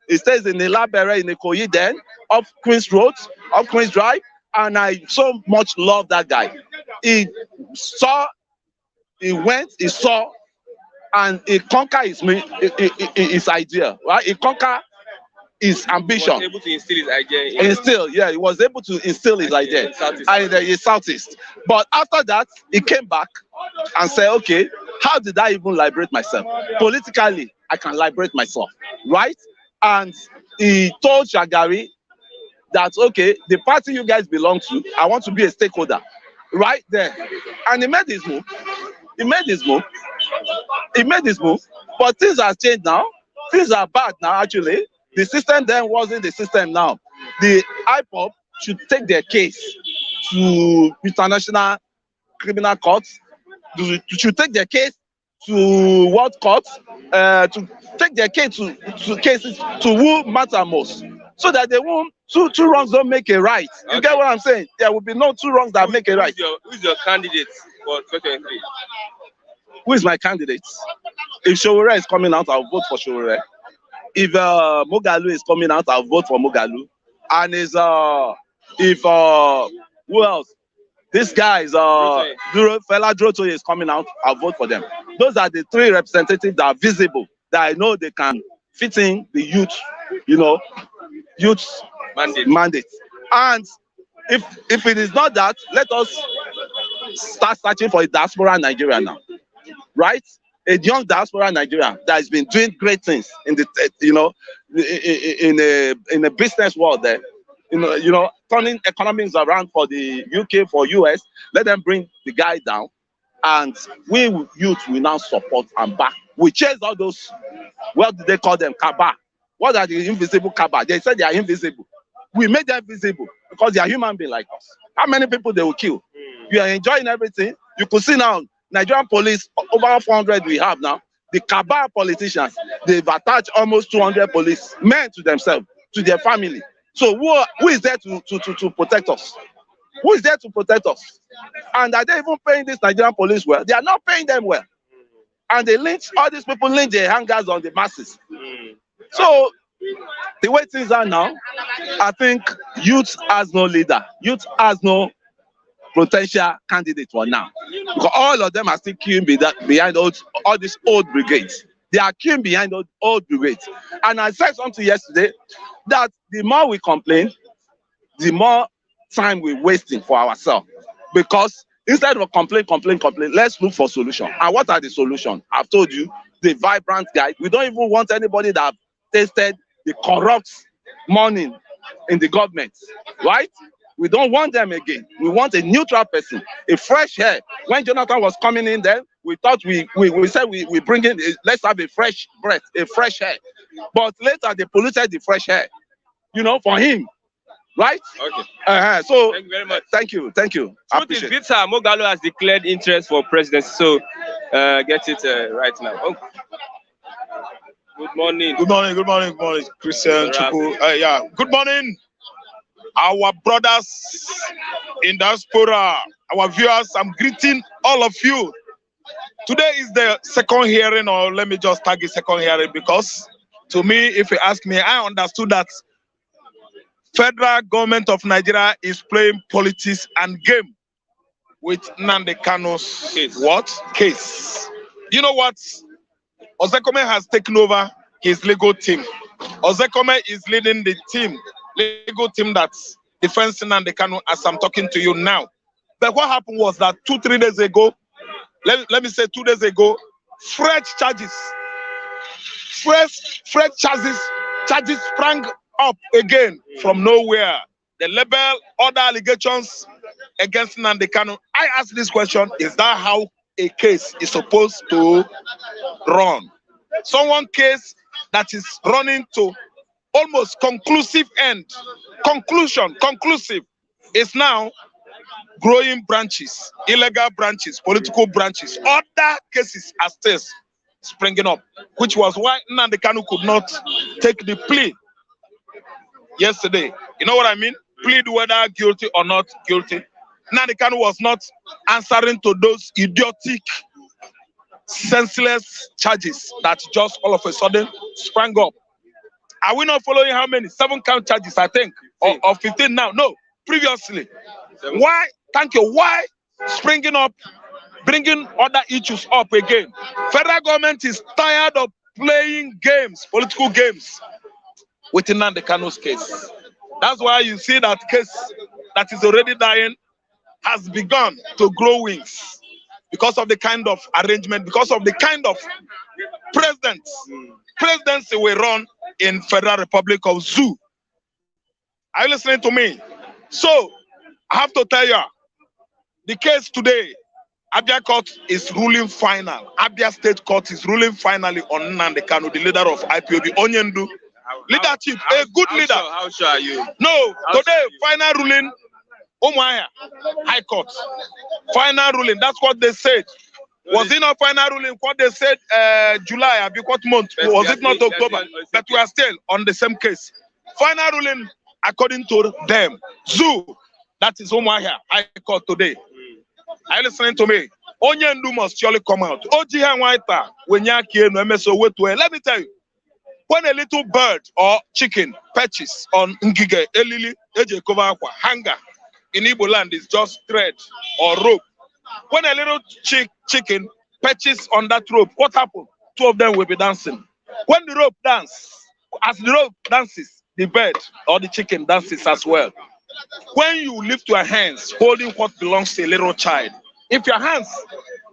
he stays in the Labere in the Ikoyi then, up Queen's Road, up Queen's Drive, and I so much love that guy. He went, he saw, and he conquered his idea, right? He conquered his ambition. He was able to instill his idea. He was able to instill his idea in the southeast. But after that, he came back and said, okay, how did I even liberate myself? Politically, I can liberate myself, right? And he told Shagari that, okay, the party you guys belong to, I want to be a stakeholder, right there. And he made his move. But things have changed now. Things are bad now, actually. The system then wasn't the system now. The Ipob should take their case to international criminal courts. Should take their case to what court? To take their case to cases to who matter most, so that they won't two wrongs don't make a right. You get what I'm saying? There will be no two wrongs that make a right. Who's your candidate for 2023? Who is my candidate? If Showore is coming out, I'll vote for Showore. If Mogalu is coming out, I'll vote for Mogalu. And who else? This guy is Fela Drotoye is coming out, I'll vote for them. Those are the three representatives that are visible, that I know they can fit in the youth, youth mandate. And if it is not that, let us start searching for a diaspora Nigeria now, right? A young diaspora Nigeria that has been doing great things in the in the business world there, turning economies around for the UK, for US. Let them bring the guy down, and we youth will now support and back. We chase all those, what do they call them, Kaba? What are the invisible Kaba? They said they are invisible. We made them visible because they are human beings like us. How many people they will kill? You are enjoying everything. You could see now, Nigerian police, over 400 we have now. The Kaba politicians, they've attached almost 200 police men to themselves, to their family. So who is there to protect us? Who is there to protect us? And are they even paying this Nigerian police well? They are not paying them well. And they lynch, all these people lynch their hangers on the masses. So the way things are now, I think youth has no leader. Youth has no potential candidate for now. Because all of them are still queuing behind all these old brigades. They are queuing behind old brigades. And I said something yesterday that the more we complain, the more time we're wasting for ourselves. Because instead of complain, let's look for solutions. And what are the solutions? I've told you, the vibrant guide. We don't even want anybody that have tasted the corrupt money in the government, right? We don't want them again. We want a neutral person, a fresh hair. When Jonathan was coming in there, we thought we said we bring in, let's have a fresh breath, a fresh hair. But later they polluted the fresh hair, for him, right? Okay. So thank you very much. Thank you. Truth is bitter. Mogalo has declared interest for presidency, so get it right now. Oh. Good morning. Good morning, good morning, good morning, Christian Chuku. Yeah, good morning, our brothers in diaspora, our viewers. I'm greeting all of you. Today is the second hearing, or let me just tag it second hearing, because to me, if you ask me, I understood that federal government of Nigeria is playing politics and game with Nnamdi Kanu's case. You know what? Ozekhome has taken over his legal team. Ozekhome is leading the legal team that defends Nnamdi Kanu as I'm talking to you now. But what happened was that 2-3 days ago, let me say 2 days ago, fresh charges sprang up again from nowhere. They label other allegations against Nnamdi Kanu. I ask this question: is that how a case is supposed to run? Someone case that is running to almost conclusive end, conclusive, is now growing branches, illegal branches, political branches. Other cases are still springing up, which was why Nnamdi Kanu could not take the plea yesterday. You know what I mean? Plead whether guilty or not guilty. Nnamdi Kanu was not answering to those idiotic, senseless charges that just all of a sudden sprang up. Are we not following how many? 7 count charges, I think, or 15 now? No, previously. Why? Thank you. Why springing up, bringing other issues up again? Federal government is tired of playing games, political games, with Nnamdi Kanu's case. That's why you see that case that is already dying has begun to grow wings because of the kind of arrangement, because of the kind of presidency we run in Federal Republic of Zoo. Are you listening to me? So I have to tell you, the case today, Abia Court is ruling final. Abia State Court is ruling finally on Nnamdi Kanu, the leader of Ipob, Onyendu. Leadership, a good leader. How sure are you? No, today, final ruling, Umuahia, High Court. Final ruling, that's what they said. Was it not final ruling? What they said, July, what month? Was it not October? But we are still on the same case. Final ruling, according to them, Zoo, that is Umuahia, High Court today. Are you listening to me? Onyendu must surely come out. Let me tell you, when a little bird or chicken perches on ngige, elili, hanger in Igbo land is just thread or rope. When a little chicken perches on that rope, what happens? 2 of them will be dancing. When the rope dances, as the rope dances, the bird or the chicken dances as well. When you lift your hands holding what belongs to a little child, if your hands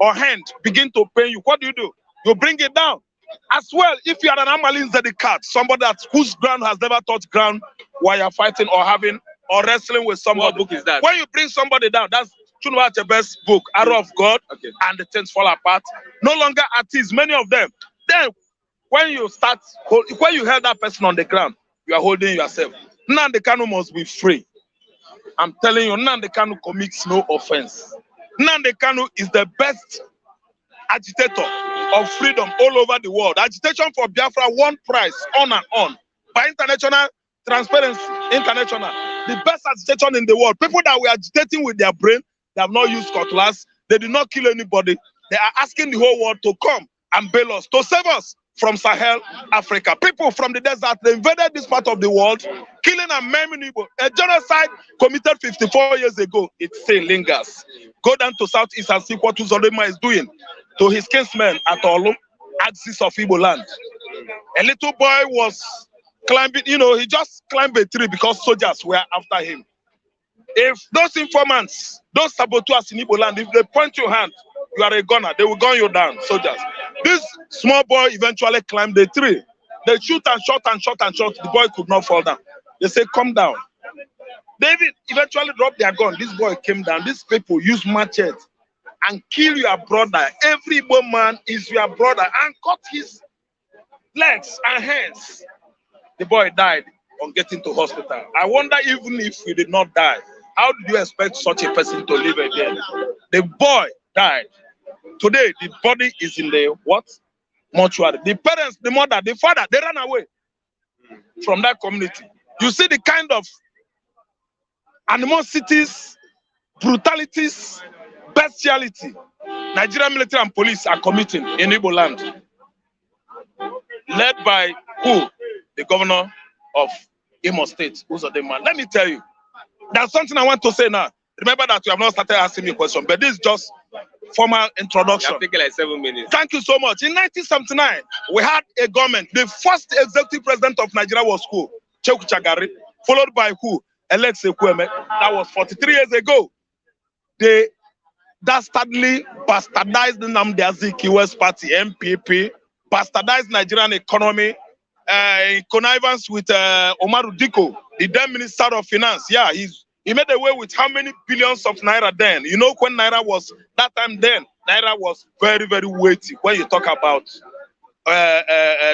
or hand begin to pain you, what do? You bring it down. As well, if you are an Amalin Zedikat, somebody whose ground has never touched ground while you're fighting or having or wrestling with somebody. What book is that? When you bring somebody down, that's Chunuwa's best book, Arrow of God, and the things fall apart. No longer artists, many of them. Then, when you held that person on the ground, you are holding yourself. Nnamdi Kanu must be free. I'm telling you, Nnamdi Kanu commits no offense. Nnamdi Kanu is the best agitator of freedom all over the world. Agitation for Biafra won prize on and on by International Transparency International. The best agitation in the world. People that were agitating with their brain, they have not used cutlass. They did not kill anybody. They are asking the whole world to come and bail us, to save us from Sahel, Africa. People from the desert, they invaded this part of the world, killing and maiming people. A genocide committed 54 years ago, it still lingers. Go down to Southeast and see what Uzodema is doing to his kinsmen at Olu, axis of Igbo land. A little boy was climbing, he just climbed a tree because soldiers were after him. If those informants, those saboteurs in Igbo land, if they point your hand, you are a gunner, they will gun you down, soldiers. This small boy eventually climbed the tree. They shoot and shot and shot and shot. The boy could not fall down. They say, come down. They eventually dropped their gun. This boy came down. These people use machetes and kill your brother. Every Igbo man is your brother, and cut his legs and hands. The boy died on getting to hospital. I wonder, even if he did not die, how did you expect such a person to live again? The boy died. Today, the body is in the what? mortuary. The parents, the mother, the father, they ran away from that community. You see the kind of animosities, brutalities, bestiality Nigerian military and police are committing in Igbo land. Led by who? The governor of Imo State, Ozekhome. Let me tell you, there's something I want to say now. Remember that you have not started asking me questions, but this is just formal introduction. Taking like 7 minutes. Thank you so much. In 1979, we had a government. The first executive president of Nigeria was who? Cheku Chagari, followed by who? Ozekhome. That was 43 years ago. They dastardly bastardized the Nnamdi Azikiwe's party, MPP, bastardized Nigerian economy, in connivance with Umaru Diko, the then Minister of Finance. Yeah, he made away with how many billions of naira then? You know, when naira was, that time then, naira was very, very weighty when you talk about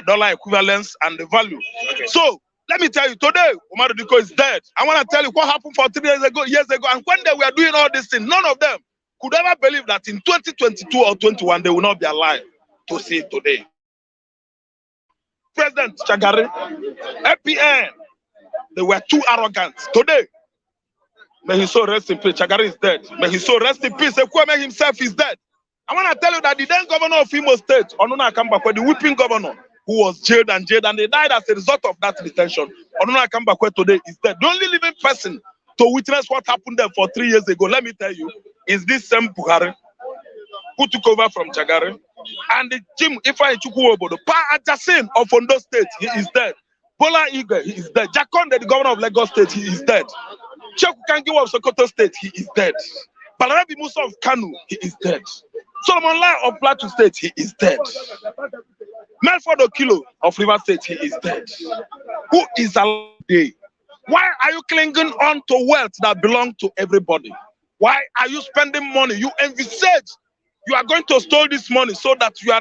dollar equivalence and the value. Okay. So, let me tell you, today, Umaru Diko is dead. I want to tell you what happened for 3 years ago, and when they were doing all these things, none of them could ever believe that in 2022 or 21, they will not be alive to see it today. President Chagari, APN, they were too arrogant. Today, may his soul rest in peace. Chagari is dead. May his soul rest in peace. Ekweme himself is dead. I want to tell you that the then governor of Imo State, Onuna Akambakwe, the whipping governor, who was jailed, and they died as a result of that detention. Onuna Akambakwe today is dead. The only living person to witness what happened there for 3 years ago, let me tell you, is this same Buhari, who took over from Chagari. And the Jim Ifeanyi Chukwuobodo, Pa Ajasin of Ondo State, he is dead. Bola Ige, he is dead. Jakonde, the governor of Lagos State, he is dead. Sheku Kangiwa of Sokoto State, he is dead. Balarabi Musa of Kanu, he is dead. Solomon Lai of Plateau State, he is dead. Melford Okilo of River State, he is dead. Who is alive today? Why are you clinging on to wealth that belongs to everybody? Why are you spending money? You envisage you are going to steal this money so that your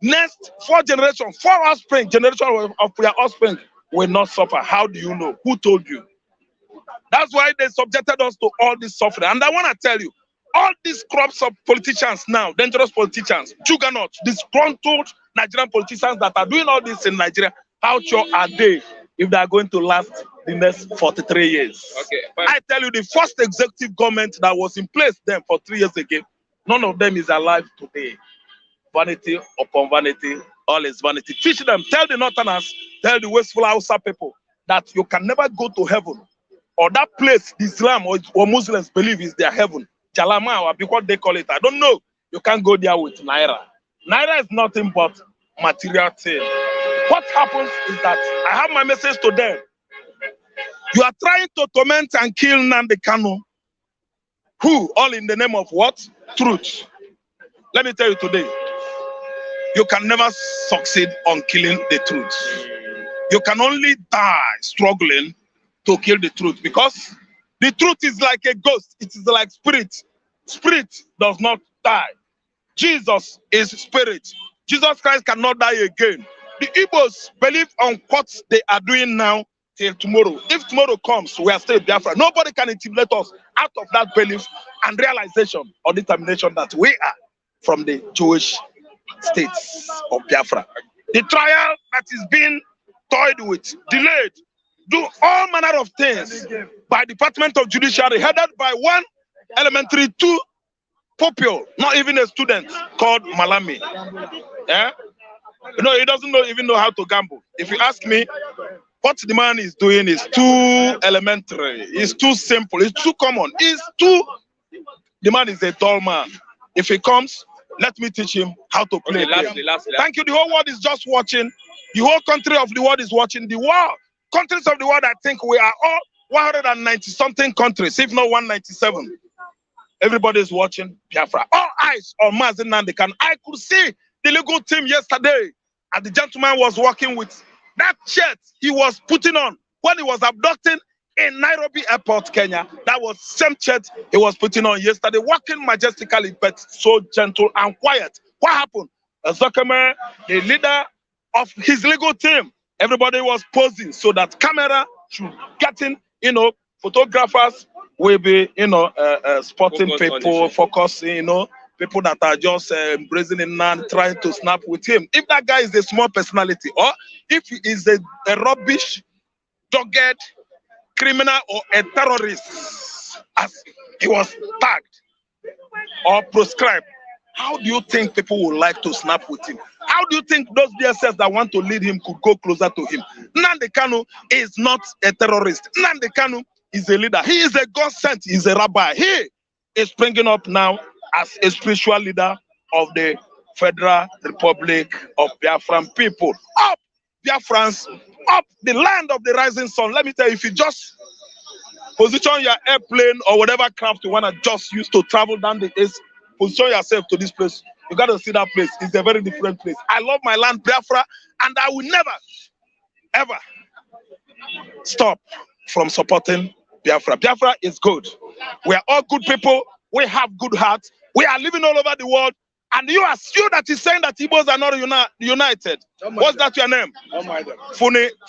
next 4 generations, 4 offspring, generation of your offspring will not suffer. How do you know? Who told you? That's why they subjected us to all this suffering. And I want to tell you, all these crops of politicians now, dangerous politicians, juggernauts, disgruntled Nigerian politicians that are doing all this in Nigeria, how sure are they if they are going to last the next 43 years? Okay, I tell you, the first executive government that was in place then for 3 years ago, none of them is alive today. Vanity upon vanity, all is vanity. Teach them, tell the Northerners, tell the wasteful Hausa people that you can never go to heaven, or that place Islam or Muslims believe is their heaven. Jalama, or because they call it, I don't know. You can't go there with Naira. Naira is nothing but material thing. What happens is that I have my message to them. You are trying to torment and kill Nnamdi Kanu. Who? All in the name of what? Truth. Let me tell you today, you can never succeed on killing the truth. You can only die struggling to kill the truth, because the truth is like a ghost. It is like spirit. Spirit does not die. Jesus is spirit. Jesus Christ cannot die again. The Igbos believe on what they are doing now till tomorrow. If tomorrow comes, we are still Biafra. Nobody can intimidate us out of that belief and realization or determination that we are from the Jewish states of Biafra. The trial that is being toyed with, delayed, do all manner of things by Department of Judiciary, headed by one elementary 2 pupil, not even a student, called Malami. Yeah? You know, he doesn't even know how to gamble. If you ask me, what the man is doing is too elementary. It's too simple. It's too common. The man is a dull man. If he comes, let me teach him how to play. Okay, lastly. Thank you. The whole world is just watching. The whole country of the world is watching. The world, countries of the world, I think we are all 190 something countries, if not 197. Everybody is watching Biafra. All eyes on Mazi Nnamdi Kanu. I could see the legal team yesterday, and the gentleman was working with that shirt he was putting on when he was abducting in Nairobi Airport, Kenya. That was same shirt he was putting on yesterday, walking majestically, but so gentle and quiet. What happened? Ozekhome, the leader of his legal team, everybody was posing so that camera should get in, photographers will be, spotting people, focusing, people that are just embracing him and trying to snap with him. If that guy is a small personality, or if he is a rubbish, dogged criminal or a terrorist, as he was tagged or proscribed, how do you think people would like to snap with him? How do you think those DSS that want to lead him could go closer to him? Nnamdi Kanu is not a terrorist. Nnamdi Kanu is a leader. He is a God sent. He is a rabbi. He is springing up now as a spiritual leader of the Federal Republic of Biafran people. Up, Biafrans, up the land of the rising sun. Let me tell you, if you just position your airplane or whatever craft you want to just use to travel down the east, position yourself to this place. You got to see that place. It's a very different place. I love my land, Biafra, and I will never, ever stop from supporting Biafra. Biafra is good. We are all good people. We have good hearts. We are living all over the world. And you that is saying that Igbos are not united. What's that your name? Funigas.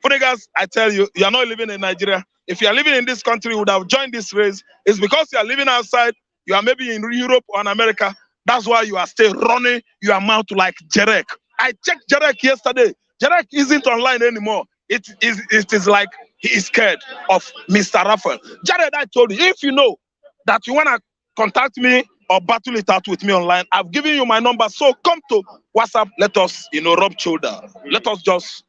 Funigas, I tell you, you are not living in Nigeria. If you are living in this country, you would have joined this race. It's because you are living outside. You are maybe in Europe or in America. That's why you are still running your mouth like Jarek. I checked Jarek yesterday. Jarek isn't online anymore. It is like he is scared of Mr. Raphael. Jared, I told you, if you know that you want to contact me or battle it out with me online, I've given you my number. So come to WhatsApp. Let us, rub shoulder. Let us just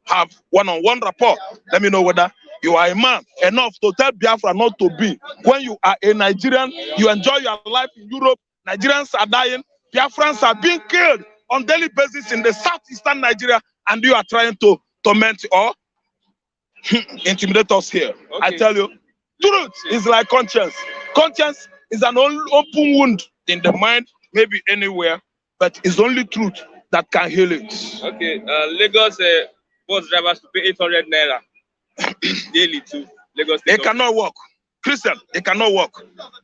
have one-on-one rapport. Let me know whether you are a man enough to tell Biafra not to be. When you are a Nigerian, you enjoy your life in Europe. Nigerians are dying. Biafrans are being killed on daily basis in the southeastern Nigeria, and you are trying to torment or intimidate us here. Okay. I tell you, truth is like conscience. Conscience is an open wound in the mind, maybe anywhere, but it's only truth that can heal it. Okay, Lagos bus drivers to pay 800 naira daily to Lagos. It cannot work. Christian, it cannot work.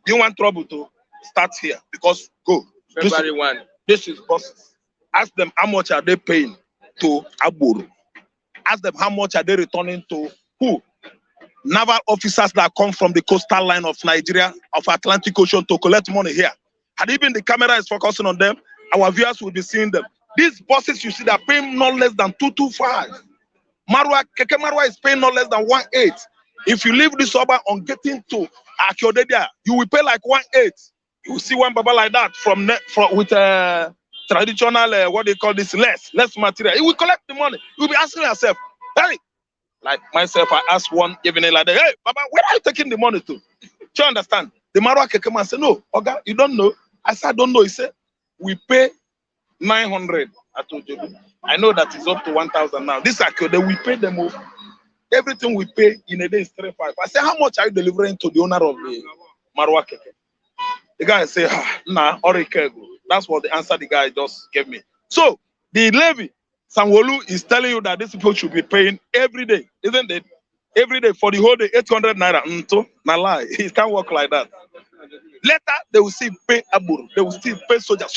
You want trouble to start here because go. February 1. This is buses. Ask them how much are they paying to Agboro. Ask them how much are they returning to who? Naval officers that come from the coastal line of Nigeria, of Atlantic Ocean to collect money here. Had even the camera is focusing on them, our viewers will be seeing them. These buses you see, they're paying not less than 225. Keke Marwa is paying not less than 18. If you leave this suburb on getting to Akiodedia, you will pay like 18. You will see one baba like that with traditional, what they call this, less material. He will collect the money. You will be asking yourself, hey, like myself, I asked one evening like that, hey, Baba, where are you taking the money to? Do you understand? The Marwa Keke man said, no, Oga, you don't know. I said, I don't know. He said, we pay 900. I told you. I know that it's up to 1,000 now. This Akode, we pay them over. Everything we pay in a day is 3,500. I said, how much are you delivering to the owner of the Marwa Keke? The guy said, nah, Orikego. That's what the answer the guy just gave me. So the levy, Sanwo-Olu is telling you that these people should be paying every day, isn't it? Every day for the whole day, 800 naira. Nah lie, it can't work like that. Later, they will still pay Aburu. They will still pay soldiers.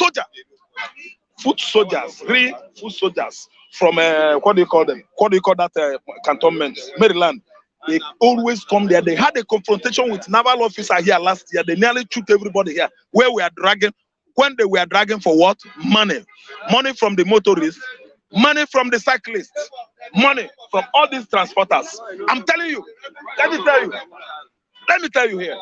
Foot soldiers, real foot soldiers from what do you call them? What do you call that cantonment? Maryland. They always come there. They had a confrontation with naval officer here last year. They nearly shoot everybody here. Where we are dragging, when they were dragging for what? Money. Money from the motorists, money from the cyclists, money from all these transporters. I'm telling you, let me tell you here.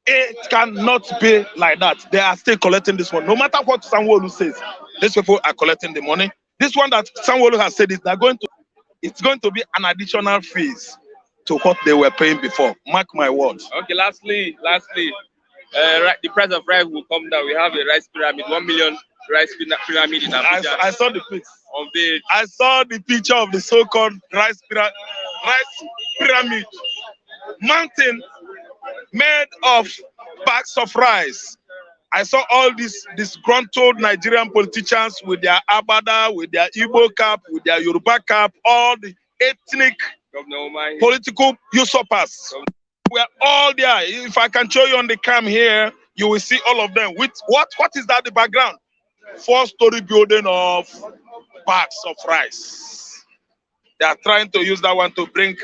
It cannot be like that. They are still collecting this one. No matter what Sanwo-Olu says, these people are collecting the money. This one that Sanwo-Olu has said is it's going to be an additional fees to what they were paying before. Mark my words. Okay, lastly, the price of rice will come down. We have a rice pyramid, 1 million rice pyramid in Abuja. I saw the pics. Unveiled. I saw the picture of the so-called rice pyramid mountain made of bags of rice. I saw all these disgruntled Nigerian politicians with their abada, with their Igbo cap, with their Yoruba cap, all the ethnic political usurpers. We are all there. If I can show you on the cam here, you will see all of them. With what is that the background? 4-story building of bags of rice. They are trying to use that one to bring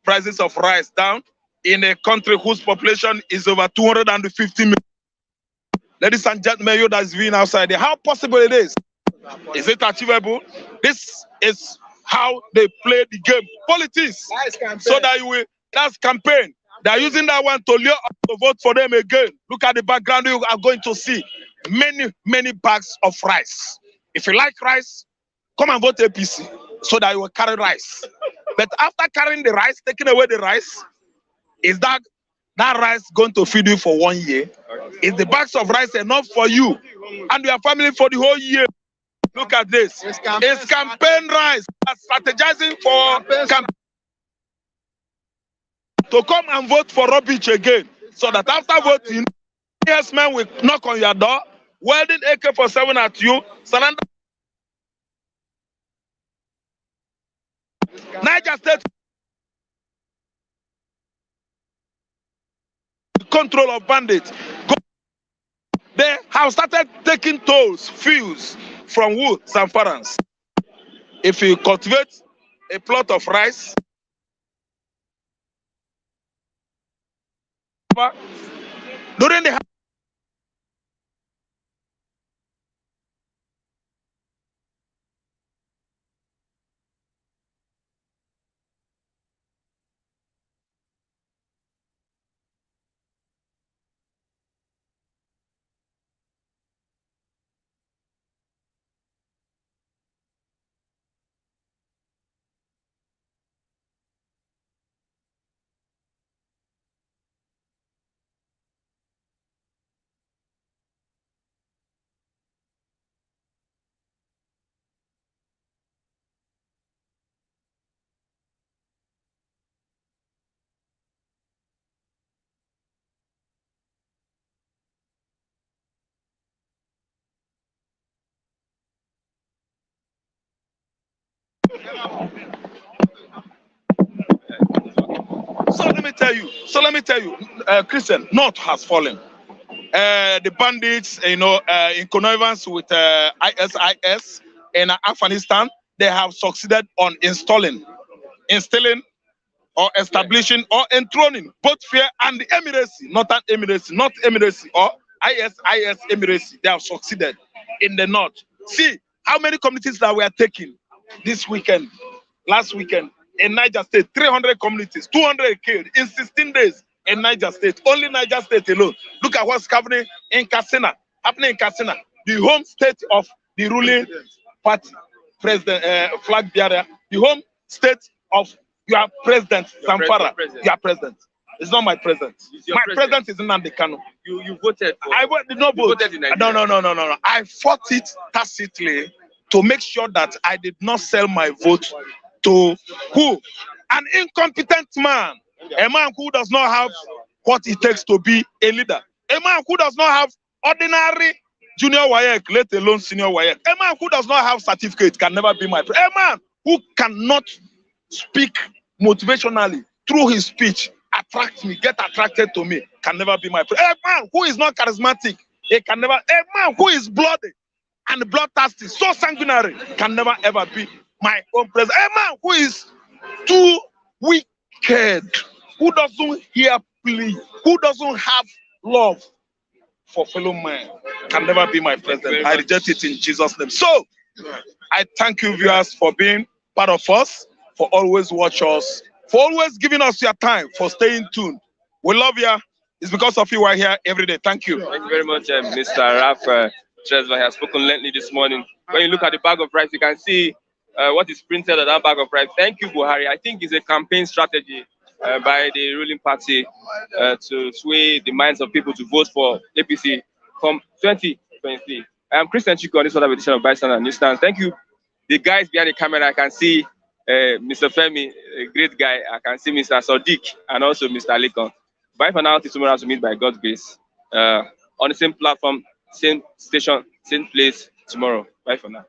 prices of rice down. in a country whose population is over 250 million. Ladies and gentlemen, you that's been outside there, how possible it is? Is it achievable? This is how they play the game. Politics. So that you will, that's campaign. They're using that one to lure us to vote for them again. Look at the background, you are going to see many bags of rice. If you like rice, come and vote APC so that you will carry rice. But after carrying the rice, taking away the rice, is that rice going to feed you for 1 year? Is the bags of rice enough for you and your family for the whole year? Look at this. It's campaign rice. Strategizing for campaign to come and vote for rubbish again. So that after voting, yes, men will knock on your door, welding AK-47 at you, surrender. Niger State control of bandits. They have started taking tolls, fuels from woods and foreigns. If you cultivate a plot of rice, during the So let me tell you, Christian, North has fallen. The bandits, in connivance with ISIS in Afghanistan, they have succeeded on installing, or establishing, or enthroning both fear and the Emiracy, not Emiracy, or ISIS Emiracy. They have succeeded in the North. See how many communities that were taken this weekend, last weekend, in Niger State, 300 communities, 200 killed in 16 days in Niger State, only Niger State alone. Look at what's happening in Katsina, the home state of the ruling party, president, flag bearer, the home state of your president, Zamfara, your president. It's not my president. My president is Nnamdi Kanu. You voted for... I did not vote. No. I fought it tacitly to make sure that I did not sell my vote to who? An incompetent man. A man who does not have what it takes to be a leader. A man who does not have ordinary junior WAEC, let alone senior WAEC. A man who does not have certificate can never be my president. A man who cannot speak motivationally through his speech, get attracted to me, can never be my president. A man who is not charismatic, he can never. A man who is bloody and bloodthirsty, so sanguinary, can never ever be my own president. A man who is too wicked, who doesn't hear plea, who doesn't have love for fellow man, can never be my president. I reject it in Jesus' name. So, I thank you, viewers, for being part of us, for always watching us, for always giving us your time, for staying tuned. We love you. It's because of you we're here every day. Thank you. Thank you very much, Mr. Raf Tresva has spoken lengthy this morning. When you look at the bag of rice, you can see what is printed on that bag of rice. Thank you, Buhari. I think it's a campaign strategy by the ruling party to sway the minds of people to vote for APC come 2023. I am Christian Chico on this other edition of Bystander Newsstand. Thank you. The guys behind the camera, I can see Mr. Femi, a great guy. I can see Mr. Sadiq and also Mr. Lekon. Bye for now. Till tomorrow to meet by God's grace. On the same platform, same station, same place tomorrow. Bye for now.